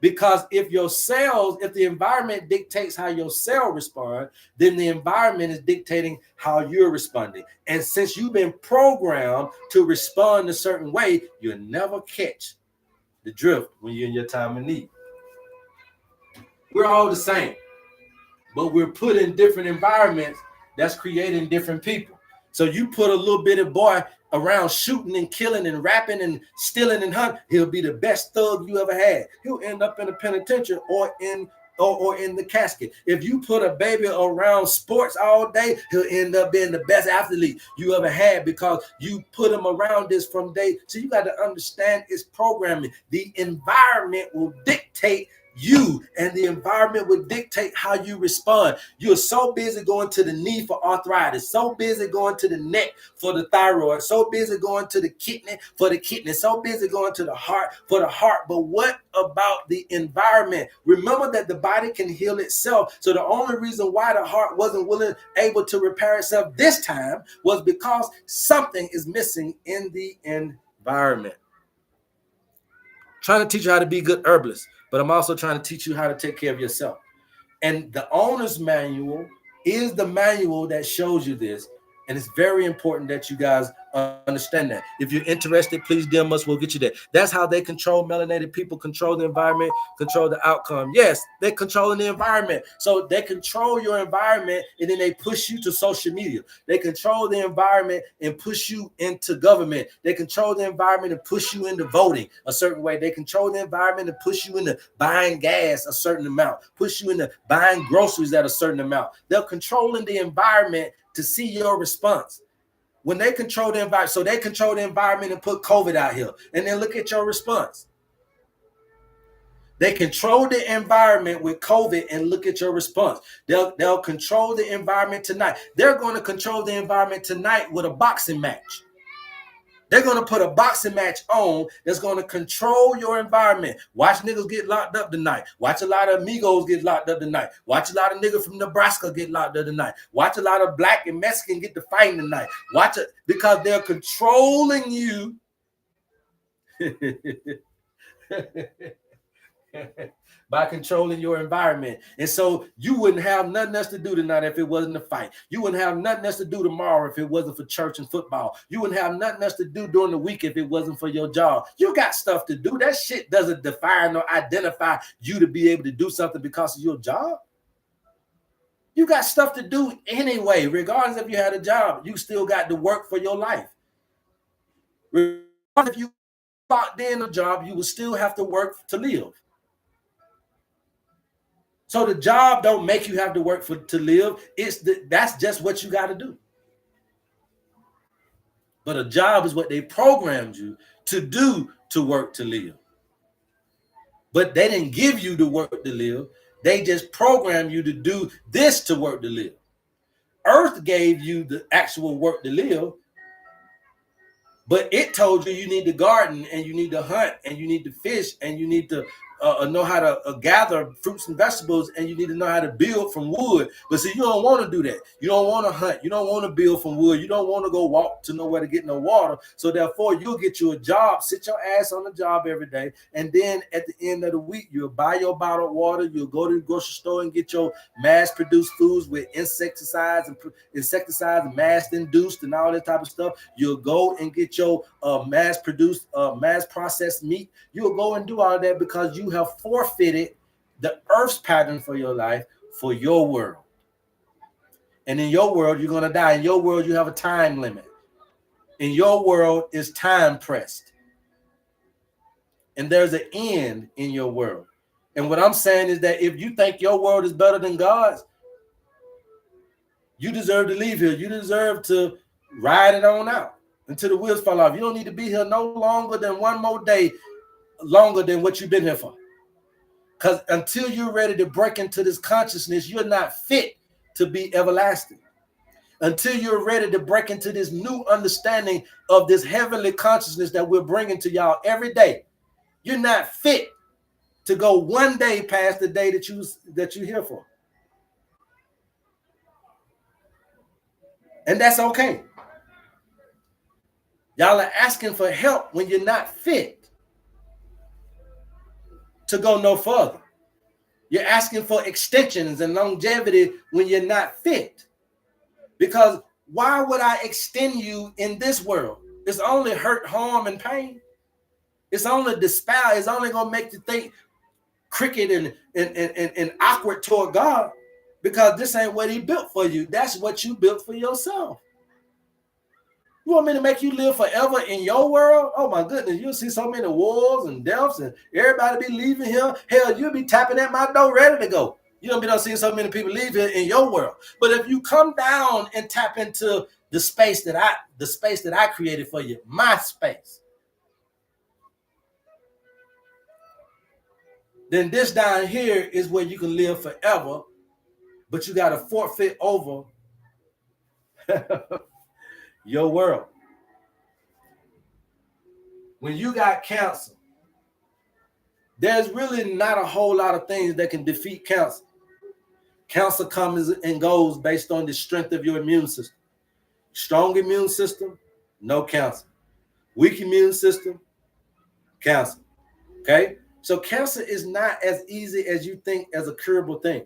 Because if the environment dictates how your cell respond, then the environment is dictating how you're responding. And since you've been programmed to respond a certain way, you'll never catch the drift when you're in your time of need. We're all the same, but we're put in different environments that's creating different people. So you put a little bitty boy around shooting and killing and rapping and stealing and hunting, he'll be the best thug you ever had. He'll end up in a penitentiary or in the casket. If you put a baby around sports all day, he'll end up being the best athlete you ever had because you put him around this from day. So you got to understand it's programming. The environment will dictate you, and the environment will dictate how you respond. You're so busy going to the knee for arthritis, so busy going to the neck for the thyroid, so busy going to the kidney for the kidney, so busy going to the heart for the heart. But what about the environment? Remember that the body can heal itself. So the only reason why the heart wasn't able to repair itself this time was because something is missing in the environment. Trying to teach you how to be good herbalists, but I'm also trying to teach you how to take care of yourself. And the owner's manual is the manual that shows you this. And it's very important that you guys understand that. If you're interested, please DM us. We'll get you there. That's how they control melanated people, control the environment, control the outcome. Yes, they're controlling the environment. So they control your environment, and then they push you to social media. They control the environment and push you into government. They control the environment and push you into voting a certain way. They control the environment and push you into buying gas a certain amount, push you into buying groceries at a certain amount. They're controlling the environment to see your response. When they control the environment, so they control the environment and put COVID out here, and then look at your response. They control the environment with COVID and look at your response. They'll control the environment tonight. They're going to control the environment tonight with a boxing match. They're going to put a boxing match on that's going to control your environment. Watch niggas get locked up tonight. Watch a lot of amigos get locked up tonight. Watch a lot of niggas from Nebraska get locked up tonight. Watch a lot of black and Mexican get to fighting tonight. Watch it because they're controlling you. By controlling your environment. And so you wouldn't have nothing else to do tonight if it wasn't a fight. You wouldn't have nothing else to do tomorrow if it wasn't for church and football. You wouldn't have nothing else to do during the week if it wasn't for your job. You got stuff to do. That shit doesn't define or identify you to be able to do something because of your job. You got stuff to do anyway, regardless if you had a job. You still got to work for your life. Regardless if you locked in a job, you will still have to work to live. So the job don't make you have to work to live. That's just what you got to do. But a job is what they programmed you to do to work to live. But they didn't give you the work to live. They just programmed you to do this to work to live. Earth gave you the actual work to live, but it told you need to garden and you need to hunt and you need to fish and you need to know how to gather fruits and vegetables, and you need to know how to build from wood. But see, you don't want to do that. You don't want to hunt. You don't want to build from wood. You don't want to go walk to nowhere to get no water. So therefore, you'll get you a job, sit your ass on the job every day, and then at the end of the week, you'll buy your bottled water. You'll go to the grocery store and get your mass-produced foods with insecticides and mass-induced and all that type of stuff. You'll go and get your mass-produced, mass-processed meat. You'll go and do all that because you have forfeited the earth's pattern for your life, for your world. And in your world, you're going to die. In your world, you have a time limit. In your world, is time pressed. And there's an end in your world. And what I'm saying is that if you think your world is better than God's, you deserve to leave here. You deserve to ride it on out until the wheels fall off. You don't need to be here no longer than one more day longer than what you've been here for. Because until you're ready to break into this consciousness, you're not fit to be everlasting. Until you're ready to break into this new understanding of this heavenly consciousness that we're bringing to y'all every day, you're not fit to go one day past the day that you're here for. And that's okay. Y'all are asking for help when you're not fit to go no further. You're asking for extensions and longevity when you're not fit. Because why would I extend you in this world? It's only hurt, harm, and pain. It's only despair. It's only going to make you think crooked and awkward toward God, because this ain't what he built for you. That's what you built for yourself. You want me to make you live forever in your world? Oh my goodness, you'll see so many wars and deaths and everybody be leaving here. Hell, you'll be tapping at my door ready to go. You don't be seeing so many people leave here in your world. But if you come down and tap into the space that I created for you, my space, then this down here is where you can live forever, but you got to forfeit over your world. When you got cancer, there's really not a whole lot of things that can defeat cancer. Cancer comes and goes based on the strength of your immune system. Strong immune system, no cancer. Weak immune system, cancer. Okay? So cancer is not as easy as you think as a curable thing.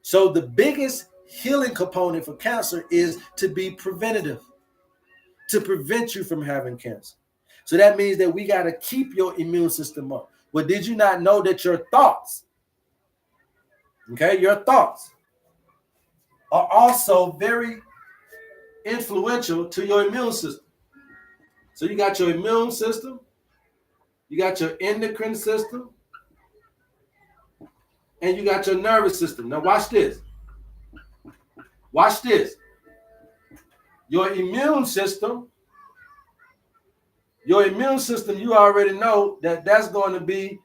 So the biggest healing component for cancer is to be preventative, to prevent you from having cancer. So that means that we got to keep your immune system up. Well, did you not know that your thoughts, okay, your thoughts are also very influential to your immune system? So you got your immune system, you got your endocrine system, and you got your nervous system. Now watch this. Watch this. Your immune system, you already know that that's going to be,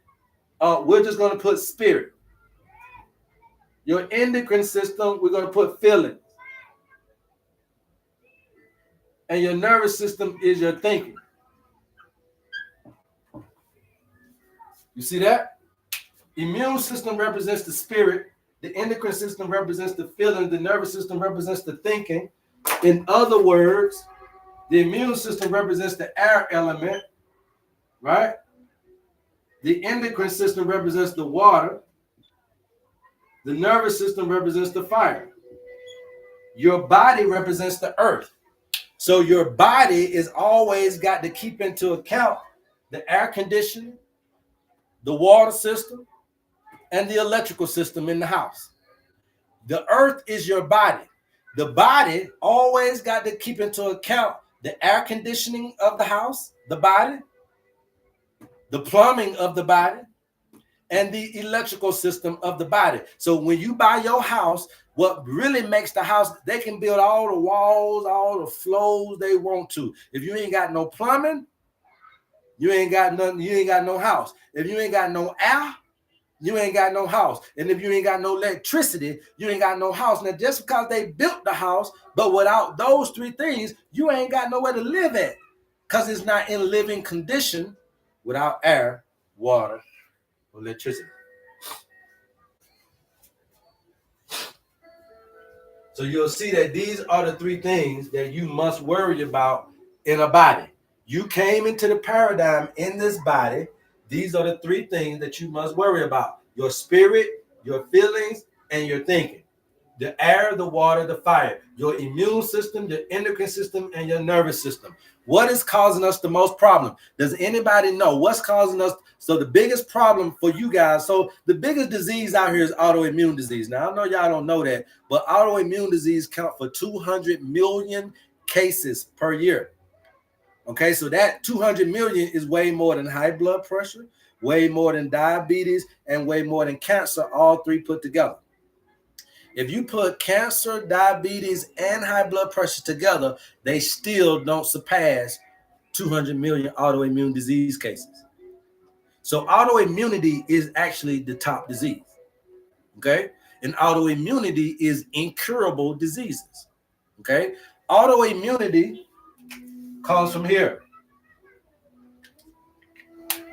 we're just going to put spirit. Your endocrine system, we're going to put feelings. And your nervous system is your thinking. You see that? Immune system represents the spirit. The endocrine system represents the feeling. The nervous system represents the thinking. In other words, the immune system represents the air element, right? The endocrine system represents the water. The nervous system represents the fire. Your body represents the earth. So your body is always got to keep into account the air conditioning, the water system, and the electrical system in the house. The earth is your body. The body always got to keep into account the air conditioning of the house, the body, the plumbing of the body, and the electrical system of the body. So when you buy your house, what really makes the house, they can build all the walls, all the floors they want to. If you ain't got no plumbing, you ain't got nothing, you ain't got no house. If you ain't got no air, you ain't got no house. And if you ain't got no electricity, you ain't got no house. Now, just because they built the house, but without those three things, you ain't got nowhere to live at, because it's not in living condition without air, water, electricity. So you'll see that these are the three things that you must worry about in a body. You came into the paradigm in this body. These are the three things that you must worry about: your spirit, your feelings, and your thinking. The air, the water, the fire, your immune system, your endocrine system, and your nervous system. What is causing us the most problem? Does anybody know what's causing us? So the biggest problem for you guys, so the biggest disease out here is autoimmune disease. Now, I know y'all don't know that, but autoimmune disease count for 200 million cases per year. Okay, so that 200 million is way more than high blood pressure, way more than diabetes, and way more than cancer, all three put together. If you put cancer, diabetes, and high blood pressure together, they still don't surpass 200 million autoimmune disease cases. So autoimmunity is actually the top disease. Okay? And autoimmunity is incurable diseases. Okay? Autoimmunity comes from here.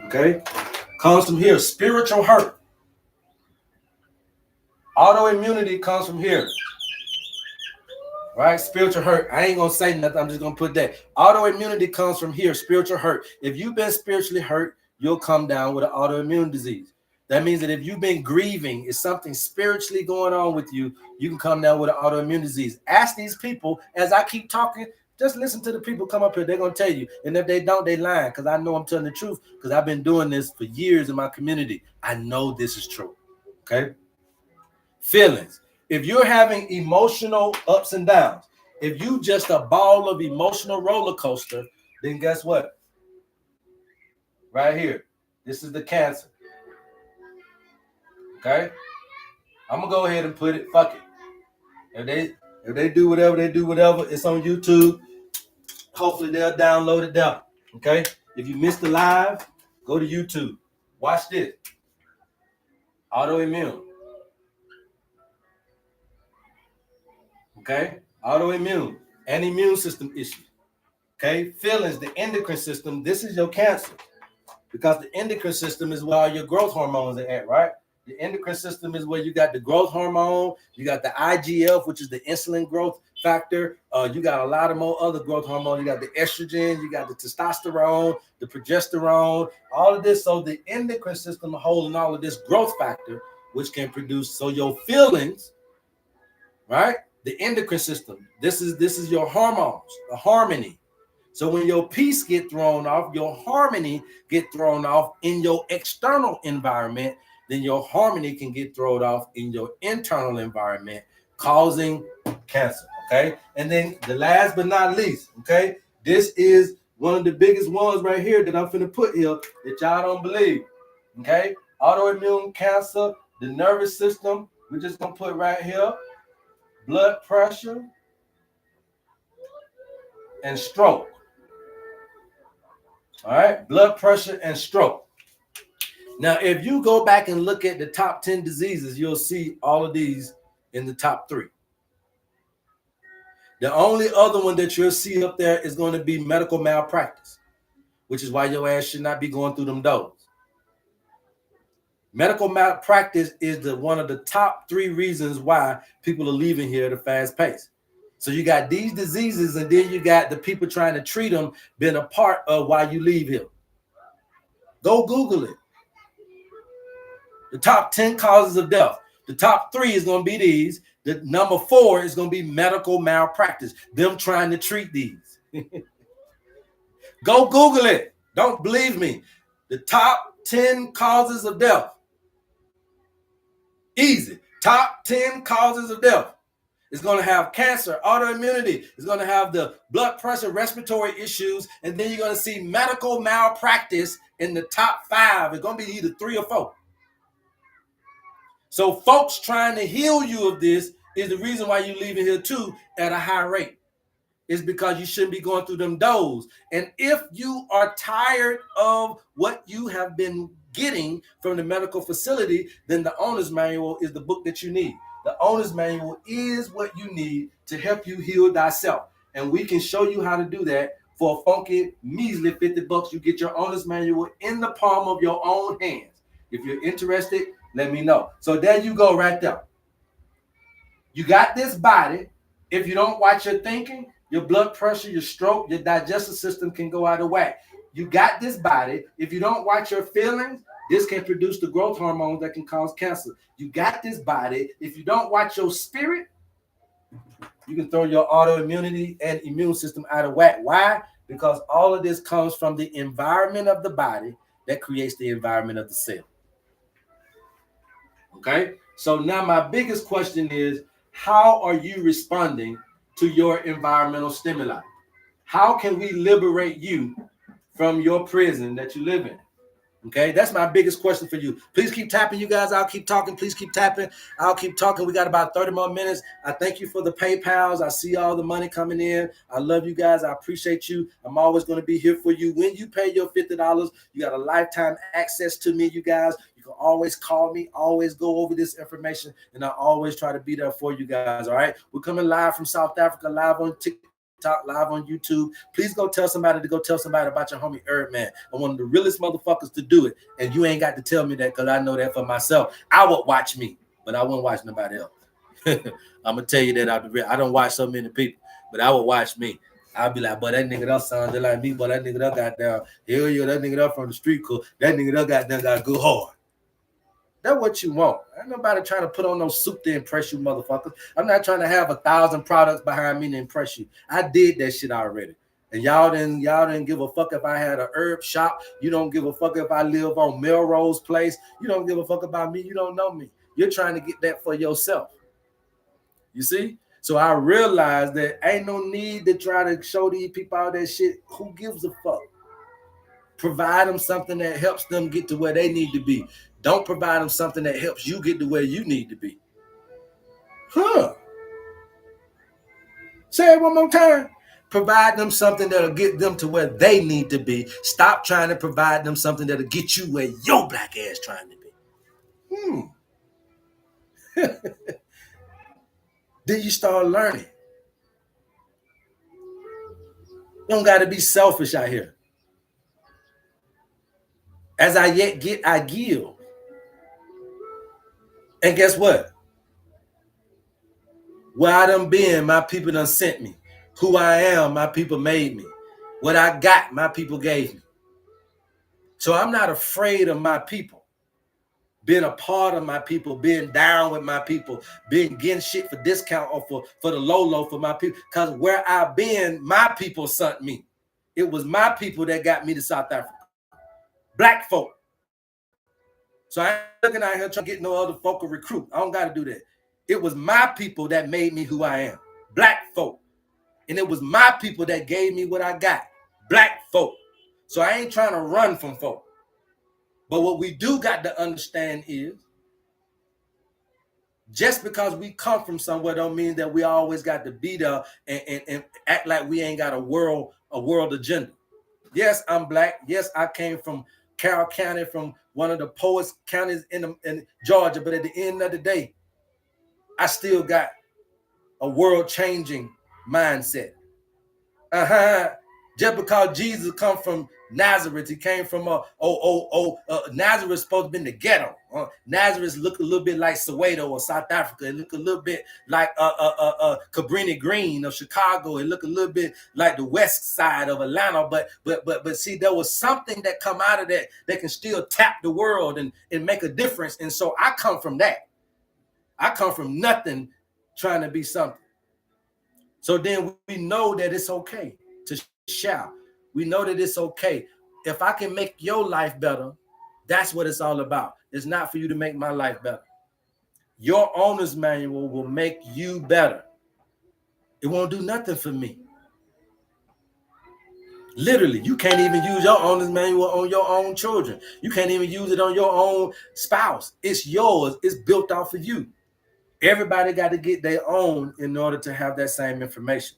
Okay? Comes from here. Spiritual hurt. Autoimmunity comes from here. Right? Spiritual hurt. I ain't going to say nothing. I'm just going to put that. Autoimmunity comes from here. Spiritual hurt. If you've been spiritually hurt, you'll come down with an autoimmune disease. That means that if you've been grieving, it's something spiritually going on with you, you can come down with an autoimmune disease. Ask these people, as I keep talking, just listen to the people come up here. They're going to tell you. And if they don't, they lying, because I know I'm telling the truth, because I've been doing this for years in my community. I know this is true. Okay? Feelings. If you're having emotional ups and downs, if you just a ball of emotional roller coaster, then guess what? Right here. This is the cancer. Okay? I'm gonna go ahead and put it. Fuck it. If they do whatever, they do whatever. It's on YouTube. Hopefully they'll download it down. Okay? If you missed the live, go to YouTube. Watch this. Autoimmune. Okay? Autoimmune and immune system issues. Okay? Feelings, the endocrine system. This is your cancer. Because the endocrine system is where all your growth hormones are at, right? The endocrine system is where you got the growth hormone, you got the IGF, which is the insulin growth factor. You got a lot of more other growth hormones. You got the estrogen, you got the testosterone, the progesterone, all of this. So the endocrine system holding all of this growth factor, which can produce. So your feelings, right? The endocrine system. This is your hormones, the harmony. So when your peace get thrown off, your harmony get thrown off in your external environment, then your harmony can get thrown off in your internal environment, causing cancer. Okay. And then the last but not least, okay, this is one of the biggest ones right here that I'm finna put here that y'all don't believe. Okay. Autoimmune cancer, the nervous system, we're just gonna put right here, blood pressure and stroke. All right, blood pressure and stroke. Now, if you go back and look at the top 10 diseases, you'll see all of these in the top 3. The only other one that you'll see up there is going to be medical malpractice, which is why your ass should not be going through them doors. Medical malpractice is one of the top 3 reasons why people are leaving here at a fast pace. So you got these diseases, and then you got the people trying to treat them being a part of why you leave here. Go Google it. The top 10 causes of death. The top 3 is going to be these. The number 4 is going to be medical malpractice. Them trying to treat these. Go Google it. Don't believe me. The top 10 causes of death. Easy. Top 10 causes of death. It's going to have cancer, autoimmunity. It's going to have the blood pressure, respiratory issues. And then you're going to see medical malpractice in the top 5. It's going to be either 3 or 4. So folks trying to heal you of this is the reason why you're leaving here too at a high rate. It's because you shouldn't be going through them doors. And if you are tired of what you have been getting from the medical facility, then the owner's manual is the book that you need. The owner's manual is what you need to help you heal thyself. And we can show you how to do that for a funky, measly $50. You get your owner's manual in the palm of your own hands. If you're interested, let me know. So there you go right there. You got this body. If you don't watch your thinking, your blood pressure, your stroke, your digestive system can go out of whack. You got this body. If you don't watch your feelings, this can produce the growth hormones that can cause cancer. You got this body. If you don't watch your spirit, you can throw your autoimmunity and immune system out of whack. Why? Because all of this comes from the environment of the body that creates the environment of the cell. Okay? So now my biggest question is, how are you responding to your environmental stimuli? How can we liberate you from your prison that you live in? Okay, that's my biggest question for you. Please keep tapping, you guys. I'll keep talking. Please keep tapping. I'll keep talking. We got about 30 more minutes. I thank you for the PayPals. I see all the money coming in. I love you guys. I appreciate you. I'm always going to be here for you. When you pay your $50, you got a lifetime access to me, you guys. You can always call me, always go over this information, and I always try to be there for you guys. All right, we're coming live from South Africa, live on TikTok, live on YouTube. Please go tell somebody about your homie HerbMan. I'm one of the realest motherfuckers to do it, and you ain't got to tell me that, because I know that for myself. I would watch me, but I wouldn't watch nobody else. I'm gonna tell you that out the real. I don't watch so many people, but I would watch me. I'll be like, but that nigga that sounds just like me, but that nigga that got down. Hell yeah, that nigga that from the street cool. That nigga that got down got good hard. That's what you want. Ain't nobody trying to put on no suit to impress you, motherfuckers. I'm not trying to have 1,000 products behind me to impress you. I did that shit already. And y'all didn't give a fuck if I had a herb shop. You don't give a fuck if I live on Melrose Place. You don't give a fuck about me. You don't know me. You're trying to get that for yourself. You see? So I realized that ain't no need to try to show these people all that shit. Who gives a fuck? Provide them something that helps them get to where they need to be. Don't provide them something that helps you get to where you need to be. Say it one more time. Provide them something that'll get them to where they need to be. Stop trying to provide them something that'll get you where your black ass trying to be. Then you start learning. You don't got to be selfish out here. As I yet get, I give. And guess what? Where I done been, my people done sent me. Who I am, my people made me. What I got, my people gave me. So I'm not afraid of my people. Being a part of my people, being down with my people, being getting shit for discount or for the low for my people. Because where I've been, my people sent me. It was my people that got me to South Africa. Black folk. So I ain't looking out here trying to get no other folk to recruit. I don't got to do that. It was my people that made me who I am. Black folk. And it was my people that gave me what I got. Black folk. So I ain't trying to run from folk. But what we do got to understand is, just because we come from somewhere don't mean that we always got to be there and act like we ain't got a world agenda. Yes, I'm black. Yes, I came from Carroll County, from one of the poorest counties in Georgia. But at the end of the day, I still got a world-changing mindset. Just because Jesus come from Nazareth, he came from Nazareth supposed to be in the ghetto. Nazareth look a little bit like Soweto or South Africa. It look a little bit like Cabrini Green of Chicago. It look a little bit like the west side of Atlanta. But see, there was something that come out of that can still tap the world and make a difference. And so I come from that. I come from nothing trying to be something. So then we know that it's okay to shout. We know that it's okay. If I can make your life better, that's what it's all about. It's not for you to make my life better. Your owner's manual will make you better. It won't do nothing for me. Literally, you can't even use your owner's manual on your own children. You can't even use it on your own spouse. It's yours. It's built off of you. Everybody got to get their own in order to have that same information.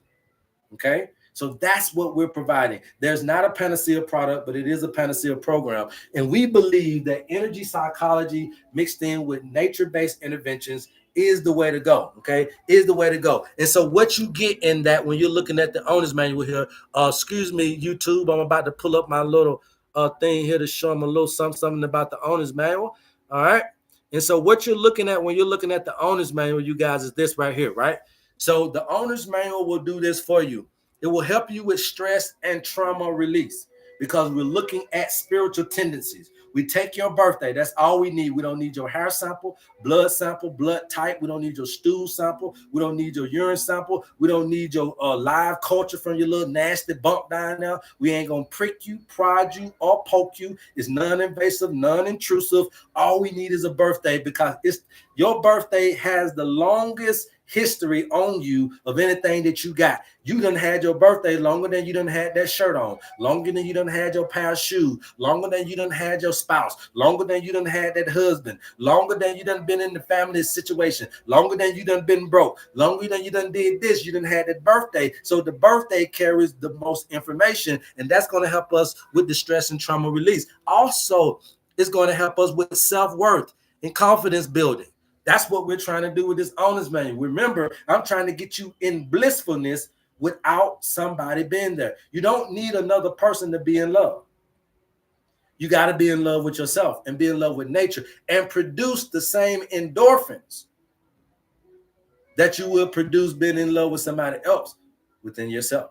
Okay? So that's what we're providing. There's not a panacea product, but it is a panacea program. And we believe that energy psychology mixed in with nature-based interventions is the way to go, okay? Is the way to go. And so what you get in that when you're looking at the owner's manual here, excuse me, YouTube, I'm about to pull up my little thing here to show them a little something about the owner's manual. All right. And so what you're looking at when you're looking at the owner's manual, you guys, is this right here, right? So the owner's manual will do this for you. It will help you with stress and trauma release because we're looking at spiritual tendencies. We take your birthday. That's all we need. We don't need your hair sample, blood type. We don't need your stool sample. We don't need your urine sample. We don't need your live culture from your little nasty bump down there. We ain't going to prick you, prod you, or poke you. It's non-invasive, non-intrusive. All we need is a birthday because it's your birthday has the longest history on you of anything that you got. You done had your birthday longer than you done had that shirt on, longer than you done had your pair of shoes, longer than you done had your spouse, longer than you done had that husband, longer than you done been in the family situation, longer than you done been broke, longer than you done did this, you done had that birthday. So the birthday carries the most information, and that's going to help us with the stress and trauma release. Also, it's going to help us with self-worth and confidence building. That's what we're trying to do with this owner's manual. Remember, I'm trying to get you in blissfulness without somebody being there. You don't need another person to be in love. You got to be in love with yourself and be in love with nature and produce the same endorphins that you will produce being in love with somebody else within yourself.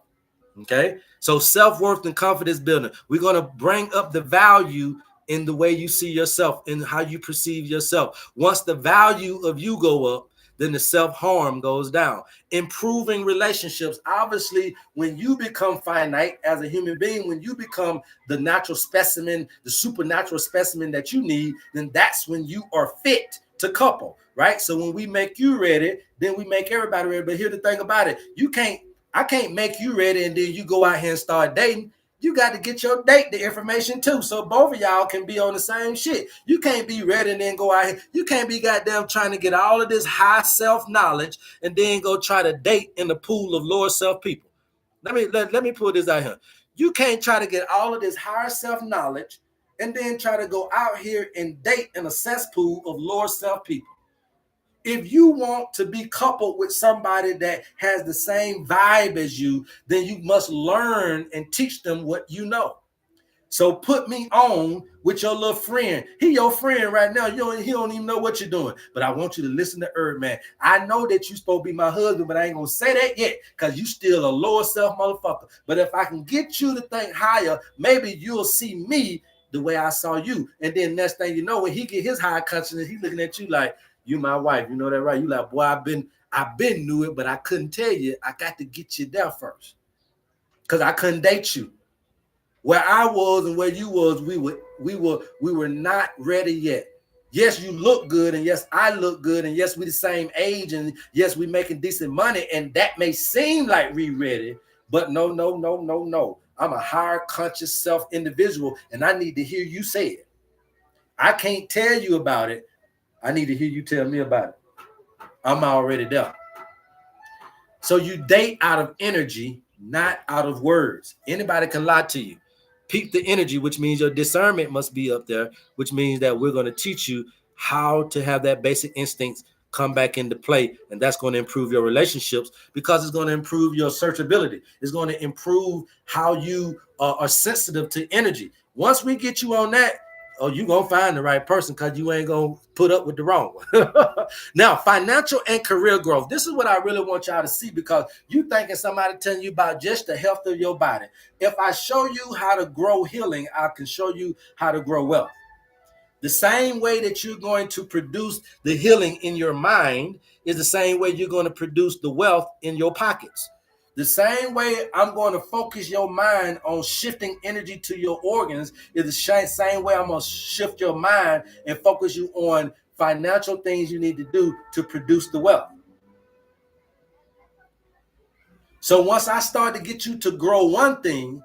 Okay? So self-worth and confidence building. We're going to bring up the value in the way you see yourself and how you perceive yourself. Once the value of you go up, then the self-harm goes down. Improving relationships. Obviously, when you become finite as a human being, when you become the natural specimen, the supernatural specimen that you need, then that's when you are fit to couple, right? So when we make you ready, then we make everybody ready. But here's the thing about it. I can't make you ready and then you go out here and start dating. You got to get your date the information too, so both of y'all can be on the same shit. You can't be ready and then go out here. You can't be goddamn trying to get all of this high self-knowledge and then go try to date in the pool of lower self people. Let me pull this out here. You can't try to get all of this higher self-knowledge and then try to go out here and date in a cesspool of lower self people. If you want to be coupled with somebody that has the same vibe as you, then you must learn and teach them what you know. So put me on with your little friend. He your friend right now. He don't even know what you're doing. But I want you to listen to HerbMan. I know that you supposed to be my husband, but I ain't gonna say that yet because you still a lower self motherfucker. But if I can get you to think higher, maybe you'll see me the way I saw you. And then next thing you know, when he get his high consciousness, he looking at you like, you my wife, you know that, right? You like, boy, I've been knew it, but I couldn't tell you. I got to get you there first, because I couldn't date you. Where I was and where you was, we were not ready yet. Yes, you look good, and yes, I look good, and yes, we the same age, and yes, we making decent money, and that may seem like we ready, but no. I'm a higher conscious self individual, and I need to hear you say it. I can't tell you about it. I need to hear you tell me about it. I'm already there. So you date out of energy, not out of words. Anybody can lie to you. Peep the energy, which means your discernment must be up there, which means that we're going to teach you how to have that basic instincts come back into play. And that's going to improve your relationships because it's going to improve your searchability. It's going to improve how you are sensitive to energy. Once we get you on that, oh, you're going to find the right person because you ain't going to put up with the wrong one. Now, financial and career growth. This is what I really want y'all to see because you thinking somebody telling you about just the health of your body. If I show you how to grow healing, I can show you how to grow wealth. The same way that you're going to produce the healing in your mind is the same way you're going to produce the wealth in your pockets. The same way I'm going to focus your mind on shifting energy to your organs is the same way I'm going to shift your mind and focus you on financial things you need to do to produce the wealth. So once I start to get you to grow one thing,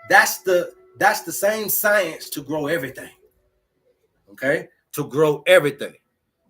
that's the same science to grow everything. Okay? To grow everything.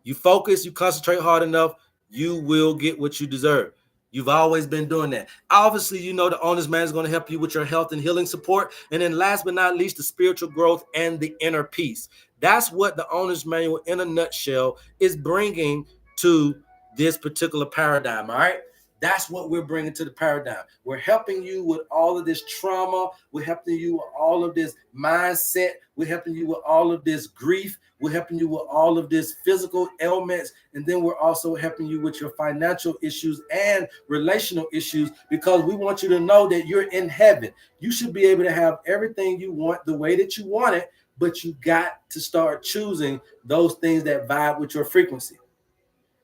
You focus, you concentrate hard enough, you will get what you deserve. You've always been doing that. Obviously, you know the owner's man is going to help you with your health and healing support. And then last but not least, the spiritual growth and the inner peace. That's what the owner's manual in a nutshell is bringing to this particular paradigm. All right. That's what we're bringing to the paradigm. We're helping you with all of this trauma. We're helping you with all of this mindset. We're helping you with all of this grief. We're helping you with all of this physical ailments. And then we're also helping you with your financial issues and relational issues, because we want you to know that you're in heaven. You should be able to have everything you want the way that you want it, but you got to start choosing those things that vibe with your frequency.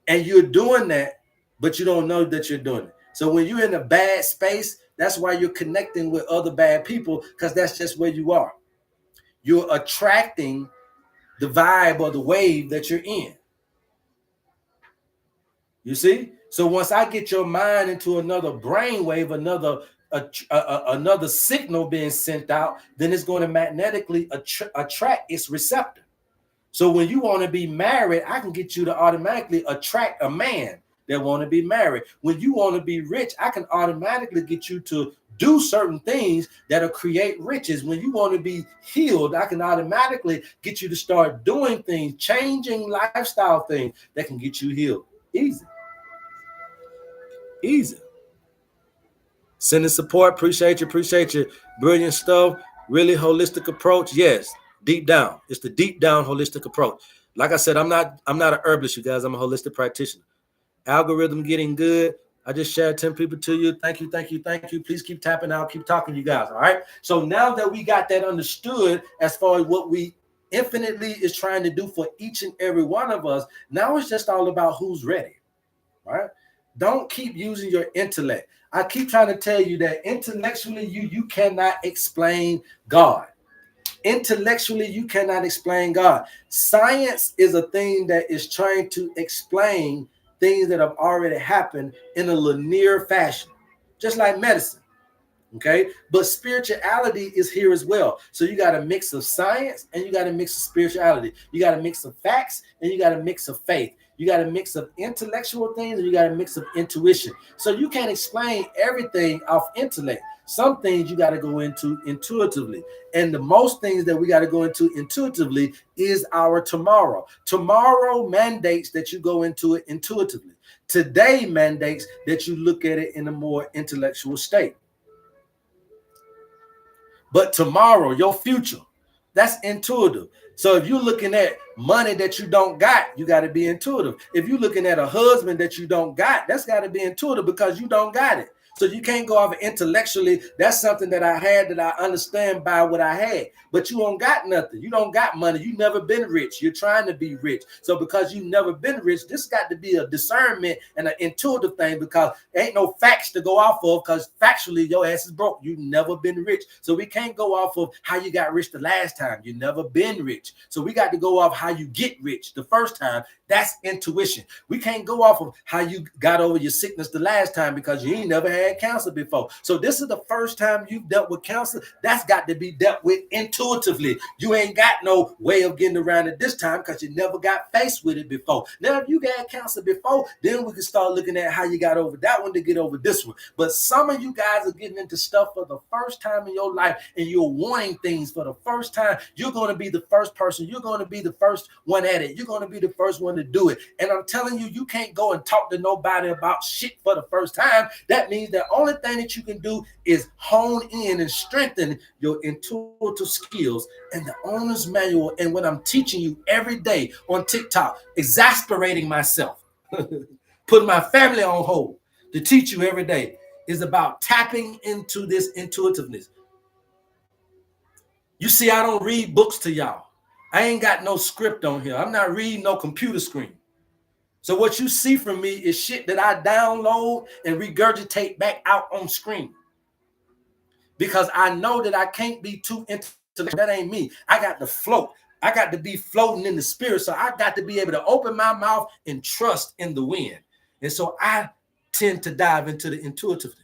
And you're doing that, but you don't know that you're doing it. So when you're in a bad space, that's why you're connecting with other bad people, because that's just where you are. You're attracting the vibe or the wave that you're in. You see? So once I get your mind into another brain wave, another signal being sent out, then it's going to magnetically attract its receptor. So when you want to be married, I can get you to automatically attract a man that want to be married. When you want to be rich, I can automatically get you to do certain things that'll create riches. When you want to be healed, I can automatically get you to start doing things, changing lifestyle things that can get you healed. Easy. Easy. Sending support. Appreciate you. Brilliant stuff. Really holistic approach. Yes. Deep down. It's the deep down holistic approach. Like I said, I'm not an herbalist, you guys. I'm a holistic practitioner. Algorithm getting good. I just shared 10 people to you. Thank you. Please keep tapping out. Keep talking, you guys. All right. So now that we got that understood as far as what we infinitely is trying to do for each and every one of us, now it's just all about who's ready. All right. Don't keep using your intellect. I keep trying to tell you that intellectually you cannot explain God. Intellectually, you cannot explain God. Science is a thing that is trying to explain things that have already happened in a linear fashion, just like medicine. Okay, but spirituality is here as well. So you got a mix of science and you got a mix of spirituality. You got a mix of facts and you got a mix of faith. You got a mix of intellectual things and you got a mix of intuition. So you can't explain everything off intellect. Some things you got to go into intuitively. And the most things that we got to go into intuitively is our tomorrow. Tomorrow mandates that you go into it intuitively. Today mandates that you look at it in a more intellectual state. But tomorrow, your future, that's intuitive. So if you're looking at money that you don't got, you got to be intuitive. If you're looking at a husband that you don't got, that's got to be intuitive because you don't got it. So you can't go off intellectually. That's something that I had that I understand by what I had. But you don't got nothing. You don't got money. You never been rich. You're trying to be rich. So because you never been rich, this got to be a discernment and an intuitive thing, because there ain't no facts to go off of, because factually your ass is broke. You never been rich. So we can't go off of how you got rich the last time. You never been rich. So we got to go off how you get rich the first time. That's intuition. We can't go off of how you got over your sickness the last time because you ain't never had cancer before. So this is the first time you've dealt with cancer. That's got to be dealt with intuitively. You ain't got no way of getting around it this time because you never got faced with it before. Now, if you got cancer before, then we can start looking at how you got over that one to get over this one. But some of you guys are getting into stuff for the first time in your life and you're wanting things for the first time. You're going to be the first person. You're going to be the first one at it. You're going to be the first one to do it. And I'm telling you, you can't go and talk to nobody about shit for the first time. That means the only thing that you can do is hone in and strengthen your intuitive skills and the owner's manual. And what I'm teaching you every day on TikTok, exasperating myself, putting my family on hold to teach you every day, is about tapping into this intuitiveness. You see, I don't read books to y'all. I ain't got no script on here. I'm not reading no computer screen. So what you see from me is shit that I download and regurgitate back out on screen. Because I know that I can't be too intellectual. That ain't me. I got to float. I got to be floating in the spirit. So I got to be able to open my mouth and trust in the wind. And so I tend to dive into the intuitiveness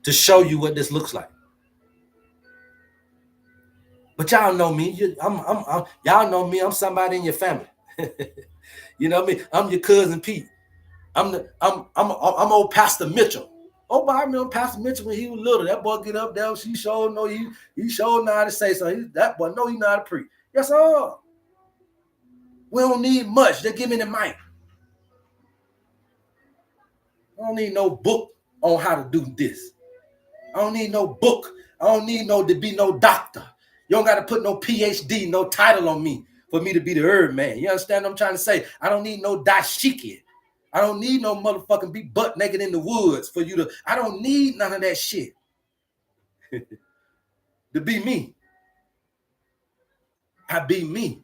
to show you what this looks like. But y'all know me. Y'all know me. I'm somebody in your family. You know me. I'm your cousin Pete. I'm old Pastor Mitchell. Oh, I remember Pastor Mitchell when he was little. That boy get up there. He sure know he sure know how to say so. That boy know he know how to preach. Yes, sir. We don't need much. Just give me the mic. don't need no book on how to do this. I don't need no book. I don't need to be no doctor. You don't got to put no PhD, no title on me for me to be the HerbMan. You understand what I'm trying to say? I don't need no dashiki. I don't need no motherfucking be butt naked in the woods for you to. I don't need none of that shit to be me. I be me.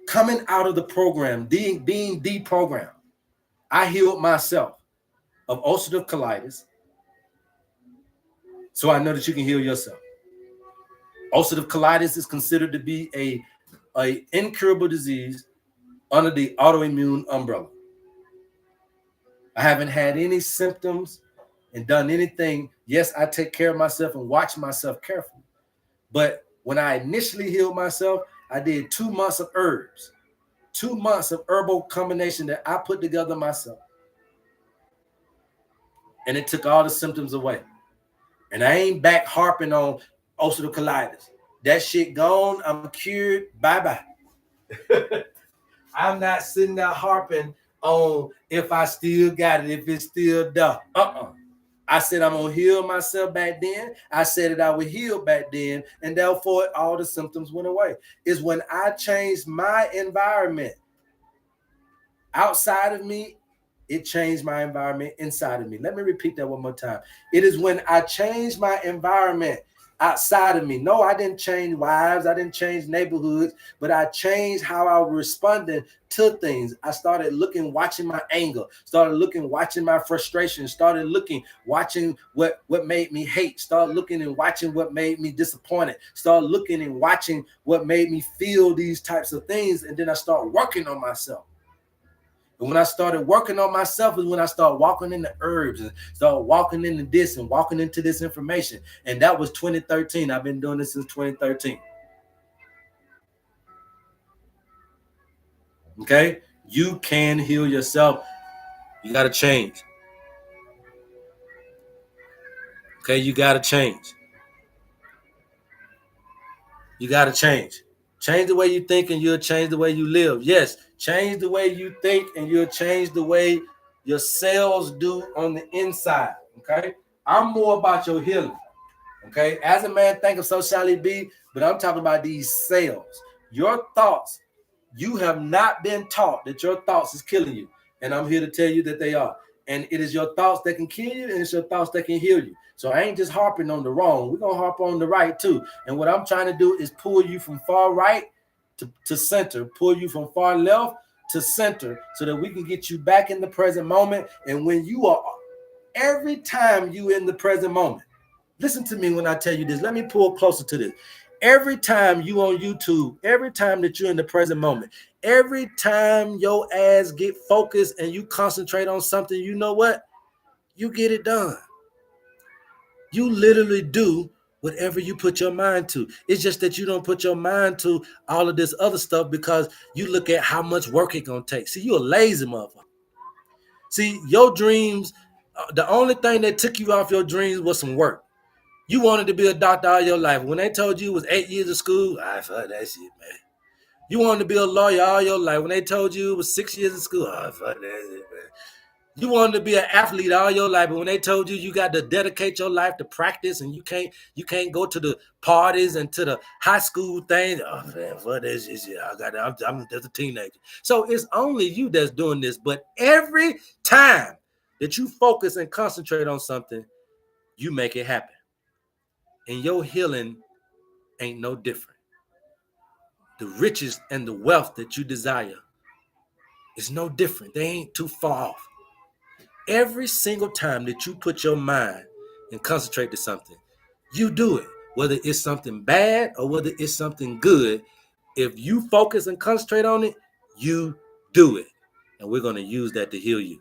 Coming out of the program, being deprogrammed, I healed myself of ulcerative colitis, so I know that you can heal yourself. Ulcerative colitis is considered to be a incurable disease under the autoimmune umbrella. I haven't had any symptoms and done anything. Yes, I take care of myself and watch myself carefully. But when I initially healed myself, I did 2 months of herbs, 2 months of herbal combination that I put together myself. And it took all the symptoms away. And I ain't back harping on ulcerative colitis. That shit gone. I'm cured. Bye-bye. I'm not sitting there harping on if I still got it, if it's still there. I said I'm going to heal myself back then. I said that I would heal back then. And therefore, all the symptoms went away. It's when I changed my environment outside of me, it changed my environment inside of me. Let me repeat that one more time. It is when I changed my environment outside of me. No, I didn't change wives. I didn't change neighborhoods, but I changed how I was responding to things. I started looking, watching my anger, started looking, watching my frustration, started looking, watching what made me hate, started looking and watching what made me disappointed, started looking and watching what made me feel these types of things. And then I started working on myself. And when I started working on myself is when I started walking in the herbs and started walking into this and walking into this information. And that was 2013. I've been doing this since 2013. Okay? You can heal yourself. You got to change. Okay? You got to change. You got to change. Change the way you think and you'll change the way you live. Yes, change the way you think and you'll change the way your cells do on the inside. Okay? I'm more about your healing. Okay? As a man thinketh, so shall he be. But I'm talking about these cells. Your thoughts, you have not been taught that your thoughts is killing you. And I'm here to tell you that they are. And it is your thoughts that can kill you and it's your thoughts that can heal you. So I ain't just harping on the wrong. We're going to harp on the right too. And what I'm trying to do is pull you from far right to center, pull you from far left to center so that we can get you back in the present moment. And when you are, every time you in the present moment, listen to me when I tell you this. Let me pull closer to this. Every time you on YouTube, every time that you're in the present moment, every time your ass get focused and you concentrate on something, you know what? You get it done. You literally do whatever you put your mind to. It's just that you don't put your mind to all of this other stuff because you look at how much work it's going to take. See, you a lazy motherfucker. See, your dreams, the only thing that took you off your dreams was some work. You wanted to be a doctor all your life. When they told you it was 8 years of school, I fuck that shit, man. You wanted to be a lawyer all your life. When they told you it was 6 years of school, I fuck that shit, man. You wanted to be an athlete all your life, but when they told you you got to dedicate your life to practice and you can't go to the parties and to the high school things, oh man, fuck that shit. I'm just a teenager. So it's only you that's doing this. But every time that you focus and concentrate on something, you make it happen. And your healing ain't no different. The riches and the wealth that you desire is no different. They ain't too far off. Every single time that you put your mind and concentrate to something, you do it. Whether it's something bad or whether it's something good, if you focus and concentrate on it, you do it. And we're going to use that to heal you.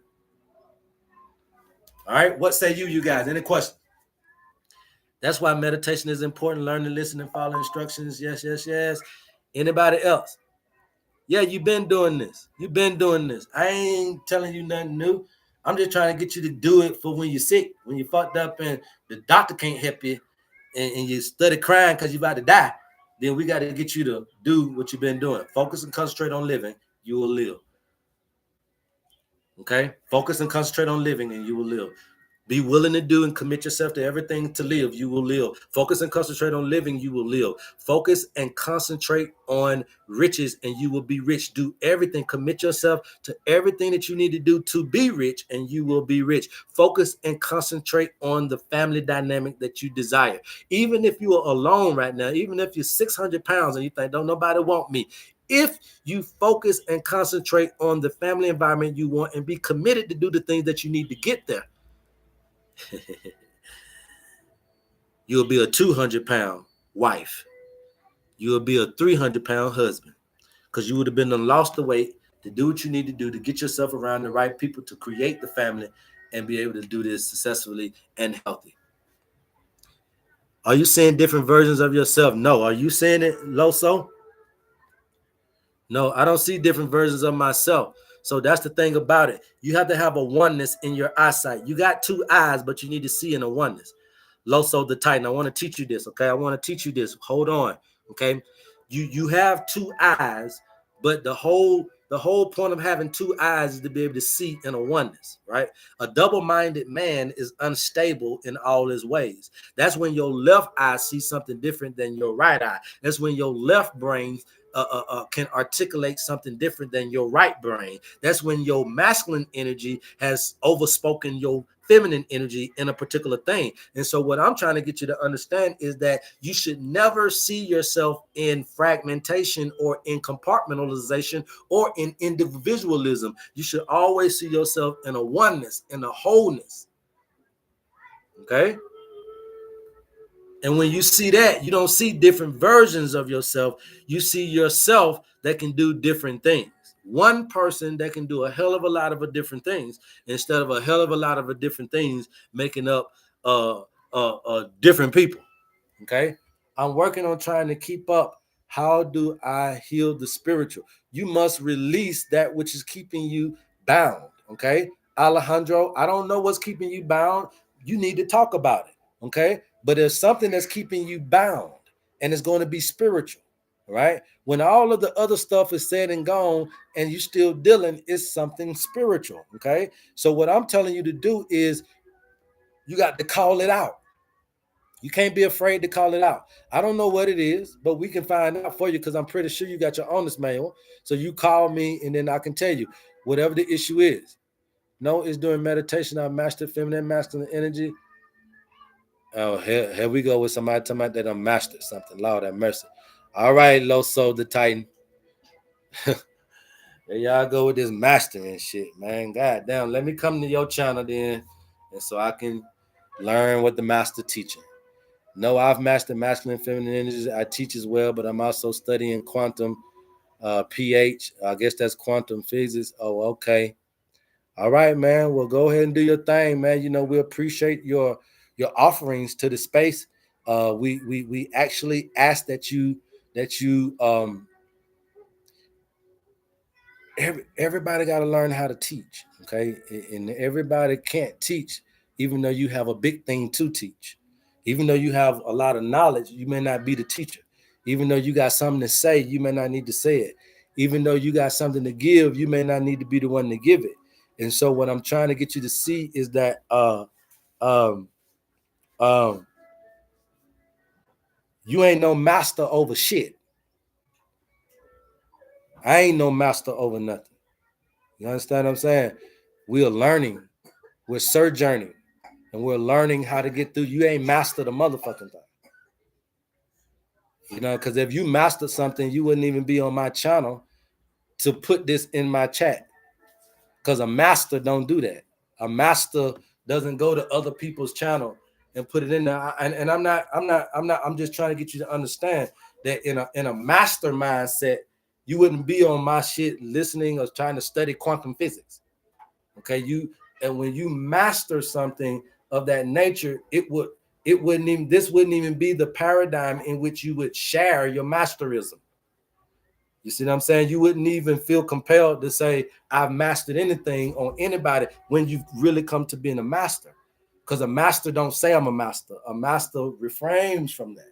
All right, what say you guys? Any questions? That's why meditation is important. Learn to listen and follow instructions. Yes, yes, yes. Anybody else? Yeah, you've been doing this. You've been doing this. I ain't telling you nothing new. I'm just trying to get you to do it for when you're sick, when you're fucked up and the doctor can't help you and you study crying because you're about to die. Then we got to get you to do what you've been doing. Focus and concentrate on living. You will live. Okay? Focus and concentrate on living and you will live. Be willing to do and commit yourself to everything to live, you will live. Focus and concentrate on living, you will live. Focus and concentrate on riches and you will be rich. Do everything. Commit yourself to everything that you need to do to be rich and you will be rich. Focus and concentrate on the family dynamic that you desire. Even if you are alone right now, even if you're 600 pounds and you think, don't nobody want me. If you focus and concentrate on the family environment you want and be committed to do the things that you need to get there, you'll be a 200-pound wife. You'll be a 300-pound husband because you would have been lost the weight to do what you need to do to get yourself around the right people to create the family and be able to do this successfully and healthy. Are you seeing different versions of yourself? No. Are you seeing it, Loso? No, I don't see different versions of myself. So that's the thing about it. You have to have a oneness in your eyesight. You got two eyes, but you need to see in a oneness. Loso the Titan. I want to teach you this. Okay. I want to teach you this. Hold on. Okay. You have two eyes, but the whole point of having two eyes is to be able to see in a oneness, right? A double-minded man is unstable in all his ways. That's when your left eye sees something different than your right eye. That's when your left brain can articulate something different than your right brain. That's when your masculine energy has overspoken your feminine energy in a particular thing. And so what I'm trying to get you to understand is that you should never see yourself in fragmentation or in compartmentalization or in individualism. You should always see yourself in a oneness, in a wholeness. Okay? And when you see that, you don't see different versions of yourself. You see yourself that can do different things. One person that can do a hell of a lot of different things instead of a hell of a lot of different things making up different people. Okay? I'm working on trying to keep up. How do I heal the spiritual? You must release that which is keeping you bound. Okay? Alejandro, I don't know what's keeping you bound. You need to talk about it. Okay? But there's something that's keeping you bound, and it's going to be spiritual, right? When all of the other stuff is said and gone, and you're still dealing, it's something spiritual, okay? So what I'm telling you to do is you got to call it out. You can't be afraid to call it out. I don't know what it is, but we can find out for you because I'm pretty sure you got your honest mail. So you call me, and then I can tell you whatever the issue is. No, it's during meditation. I mastered feminine, masculine energy. Oh, here we go with somebody talking about they done mastered something. Lord have mercy. All right, Loso the Titan. There y'all go with this mastering shit, man. God damn. Let me come to your channel then, and so I can learn what the master teaching. No, I've mastered masculine and feminine energies. I teach as well, but I'm also studying quantum pH. I guess that's quantum physics. Oh, okay. All right, man. Well, go ahead and do your thing, man. You know, we appreciate your offerings to the space. We actually ask that you everybody got to learn how to teach, okay? And everybody can't teach, even though you have a big thing to teach. Even though you have a lot of knowledge, you may not be the teacher. Even though you got something to say, you may not need to say it. Even though you got something to give, you may not need to be the one to give it. And so what I'm trying to get you to see is that um, um, you ain't no master over shit. I ain't no master over nothing. You understand what I'm saying? We are learning. We're sojourning. And we're learning how to get through. You ain't mastered the motherfucking thing. You know, because if you mastered something, you wouldn't even be on my channel to put this in my chat. Because a master don't do that. A master doesn't go to other people's channel and put it in there. And I'm just trying to get you to understand that in a master mindset, you wouldn't be on my shit listening or trying to study quantum physics. Okay, and when you master something of that nature, this wouldn't even be the paradigm in which you would share your masterism. You see what I'm saying? You wouldn't even feel compelled to say, I've mastered anything on anybody when you've really come to being a master. Because a master don't say I'm a master. A master refrains from that.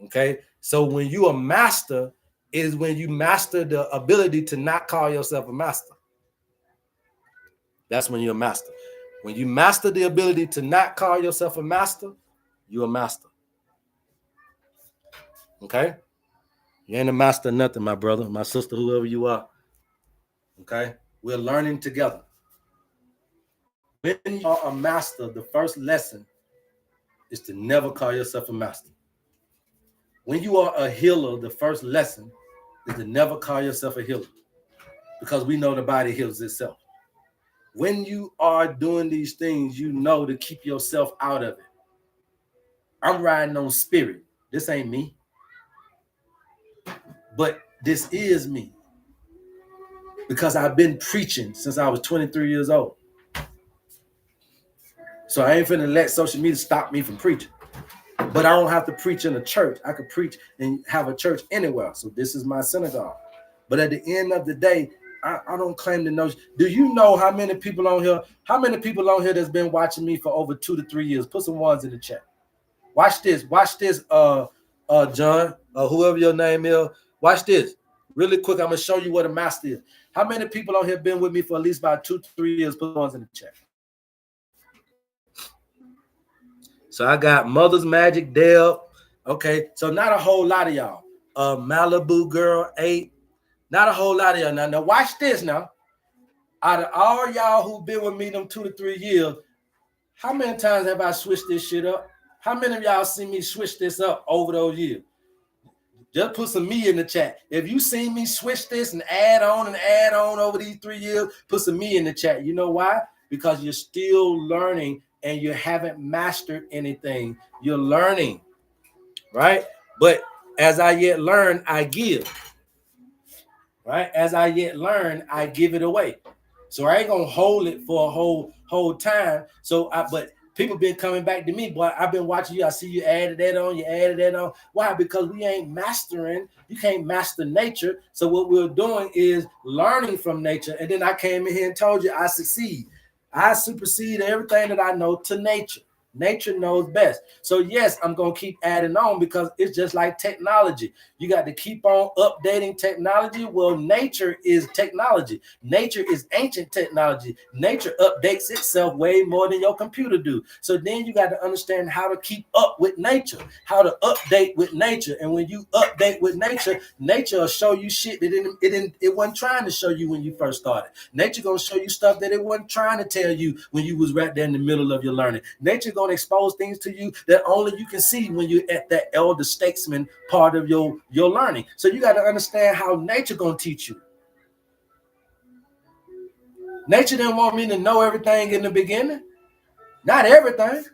Okay? So when you a master is when you master the ability to not call yourself a master. That's when you're a master. When you master the ability to not call yourself a master, you're a master. Okay? You ain't a master of nothing, my brother, my sister, whoever you are. Okay? We're learning together. When you are a master, the first lesson is to never call yourself a master. When you are a healer, the first lesson is to never call yourself a healer, because we know the body heals itself. When you are doing these things, you know to keep yourself out of it. I'm riding on spirit. This ain't me. But this is me. Because I've been preaching since I was 23 years old. So I ain't finna let social media stop me from preaching. But I don't have to preach in a church. I could preach and have a church anywhere. So this is my synagogue. But at the end of the day, I don't claim to know. Do you know how many people on here? How many people on here that's been watching me for over 2 to 3 years? Put some ones in the chat. Watch this. Watch this, John, whoever your name is. Watch this. Really quick, I'm gonna show you what a master is. How many people on here been with me for at least about 2 to 3 years? Put ones in the chat. So I got Mother's Magic, Deb. Okay, so not a whole lot of y'all. Malibu Girl 8. Not a whole lot of y'all. Now watch this now. Out of all y'all who've been with me them 2 to 3 years, how many times have I switched this shit up? How many of y'all seen me switch this up over those years? Just put some me in the chat. If you seen me switch this and add on over these 3 years, put some me in the chat. You know why? Because you're still learning and you haven't mastered anything. You're learning, right? But as I yet learn, I give. Right? As I yet learn, I give it away. So I ain't gonna hold it for a whole time. But people been coming back to me, boy. I've been watching you. I see you added that on. Why? Because we ain't mastering. You can't master nature. So what we're doing is learning from nature. And then I came in here and told you I succeed. I supersede everything that I know to nature. Nature knows best. So yes, I'm going to keep adding on because it's just like technology. You got to keep on updating technology. Well, nature is technology. Nature is ancient technology. Nature updates itself way more than your computer do. So then you got to understand how to keep up with nature, how to update with nature. And when you update with nature, nature will show you shit that it wasn't trying to show you when you first started. Nature going to show you stuff that it wasn't trying to tell you when you was right there in the middle of your learning. Nature going to expose things to you that only you can see when you're at that elder statesman part of your learning. So you got to understand how nature going to teach you. Nature didn't want me to know everything in the beginning. Not everything.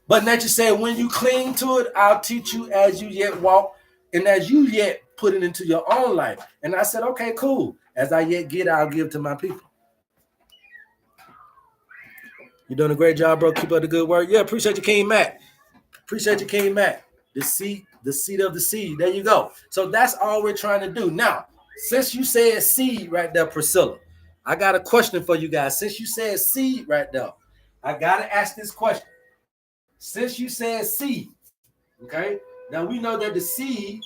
But nature said, when you cling to it, I'll teach you as you yet walk and as you yet put it into your own life. And I said, okay, cool. As I yet get, I'll give to my people. You're doing a great job, bro. Keep up the good work. Yeah, appreciate you, King Mac. Appreciate you, King Mac. The seed of the seed. There you go. So that's all we're trying to do. Now, since you said seed right there, Priscilla, I got a question for you guys. Since you said seed right there, I got to ask this question. Since you said seed, okay, now we know that the seed,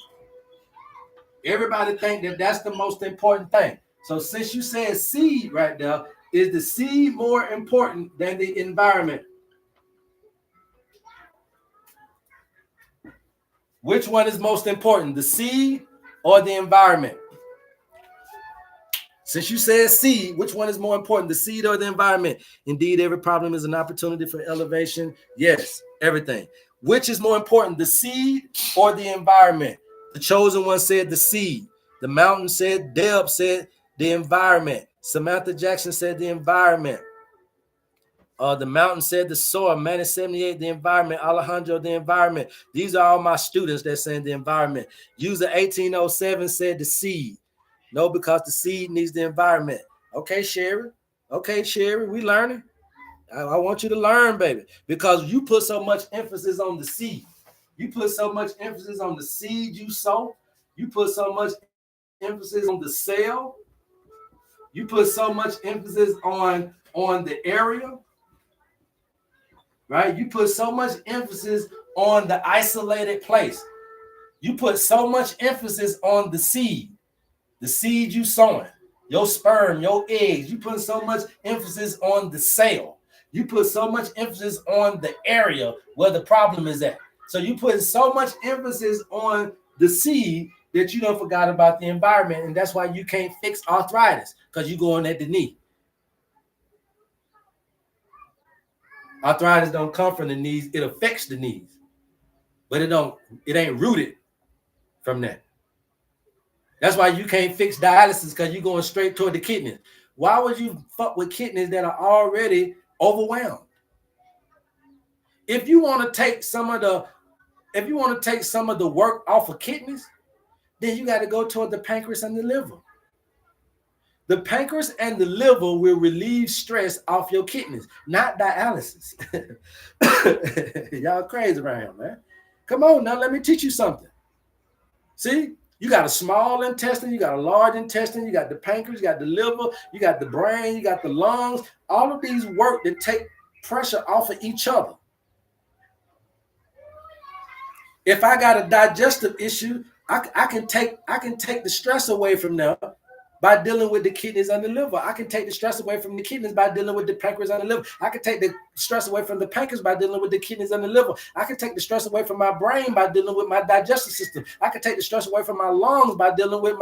everybody think that that's the most important thing. So since you said seed right there, is the seed more important than the environment? Which one is most important, the seed or the environment? Since you said seed, which one is more important, the seed or the environment? Indeed, every problem is an opportunity for elevation. Yes, everything. Which is more important, the seed or the environment? The chosen one said the seed. The mountain said, Deb said the environment. Samantha Jackson said the environment. The mountain said the soil. Manny 78, the environment. Alejandro, the environment. These are all my students that saying the environment. User 1807 said the seed. No, because the seed needs the environment. Okay, Sherry. Okay, Sherry, we learning. I want you to learn, baby, because you put so much emphasis on the seed. You put so much emphasis on the seed you sow. You put so much emphasis on the cell. You put so much emphasis on the area, right? You put so much emphasis on the isolated place. You put so much emphasis on the seed you sowing. your sperm, your eggs. You put so much emphasis on the cell. You put so much emphasis on the area where the problem is at. So you put so much emphasis on the seed that you don't forgot about the environment, and that's why you can't fix arthritis, because you're going at the knee. Arthritis don't come from the knees; it affects the knees, but it ain't rooted from that. That's why you can't fix dialysis, because you're going straight toward the kidneys. Why would you fuck with kidneys that are already overwhelmed? If you want to take some of the work off of kidneys, then you got to go toward the pancreas and the liver. The pancreas and the liver will relieve stress off your kidneys, not dialysis. Y'all crazy around here, man. Come on now, let me teach you something. See, you got a small intestine, you got a large intestine, you got the pancreas, you got the liver, you got the brain, you got the lungs. All of these work to take pressure off of each other. If I got a digestive issue, I can take the stress away from them by dealing with the kidneys and the liver. I can take the stress away from the kidneys by dealing with the pancreas and the liver. I can take the stress away from the pancreas by dealing with the kidneys and the liver. I can take the stress away from my brain by dealing with my digestive system. I can take the stress away from my lungs by dealing with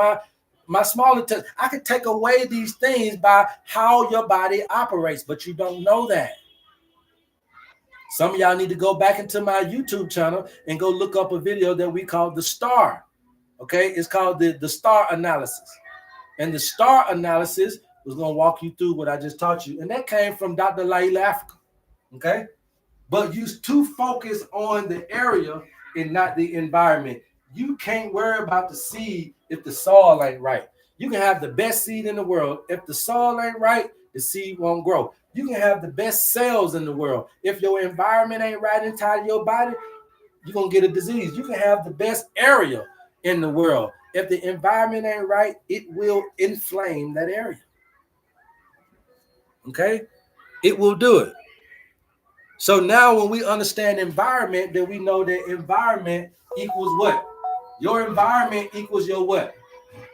my small intestine. I can take away these things by how your body operates, but you don't know that. Some of y'all need to go back into my YouTube channel and go look up a video that we call the STAR. Okay, it's called the STAR analysis. And the STAR analysis was going to walk you through what I just taught you. And that came from Dr. Laila Africa. Okay? But you too focus on the area and not the environment. You can't worry about the seed if the soil ain't right. You can have the best seed in the world. If the soil ain't right, the seed won't grow. You can have the best cells in the world. If your environment ain't right inside your body, you're going to get a disease. You can have the best area in the world. If the environment ain't right, it will inflame that area. Okay? It will do it. So now when we understand environment, then we know that environment equals what? Your environment equals your what?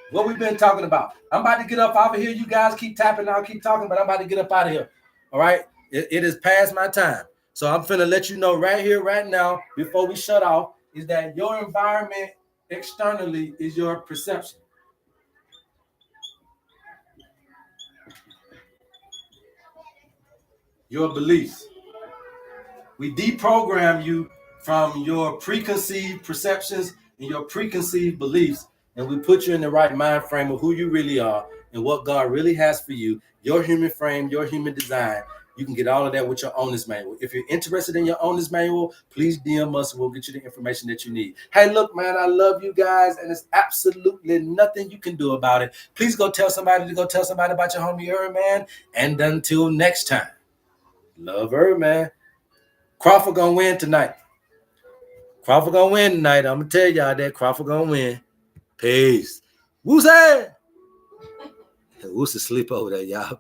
What we've been talking about. I'm about to get up out of here. You guys keep tapping. I'll keep talking, but I'm about to get up out of here. All right? It is past my time. So I'm finna let you know right here, right now, before we shut off, is that your environment externally is your perception. Your beliefs. We deprogram you from your preconceived perceptions and your preconceived beliefs, and we put you in the right mind frame of who you really are and what God really has for you, your human frame, your human design. You can get all of that with your owner's manual. If you're interested in your owner's manual, please DM us and we'll get you the information that you need. Hey, look, man, I love you guys, and there's absolutely nothing you can do about it. Please go tell somebody about your homie HerbMan. And until next time, love HerbMan. Crawford gonna win tonight. I'm gonna tell y'all that Crawford gonna win. Peace. Woo's that? Woo's asleep over there, y'all.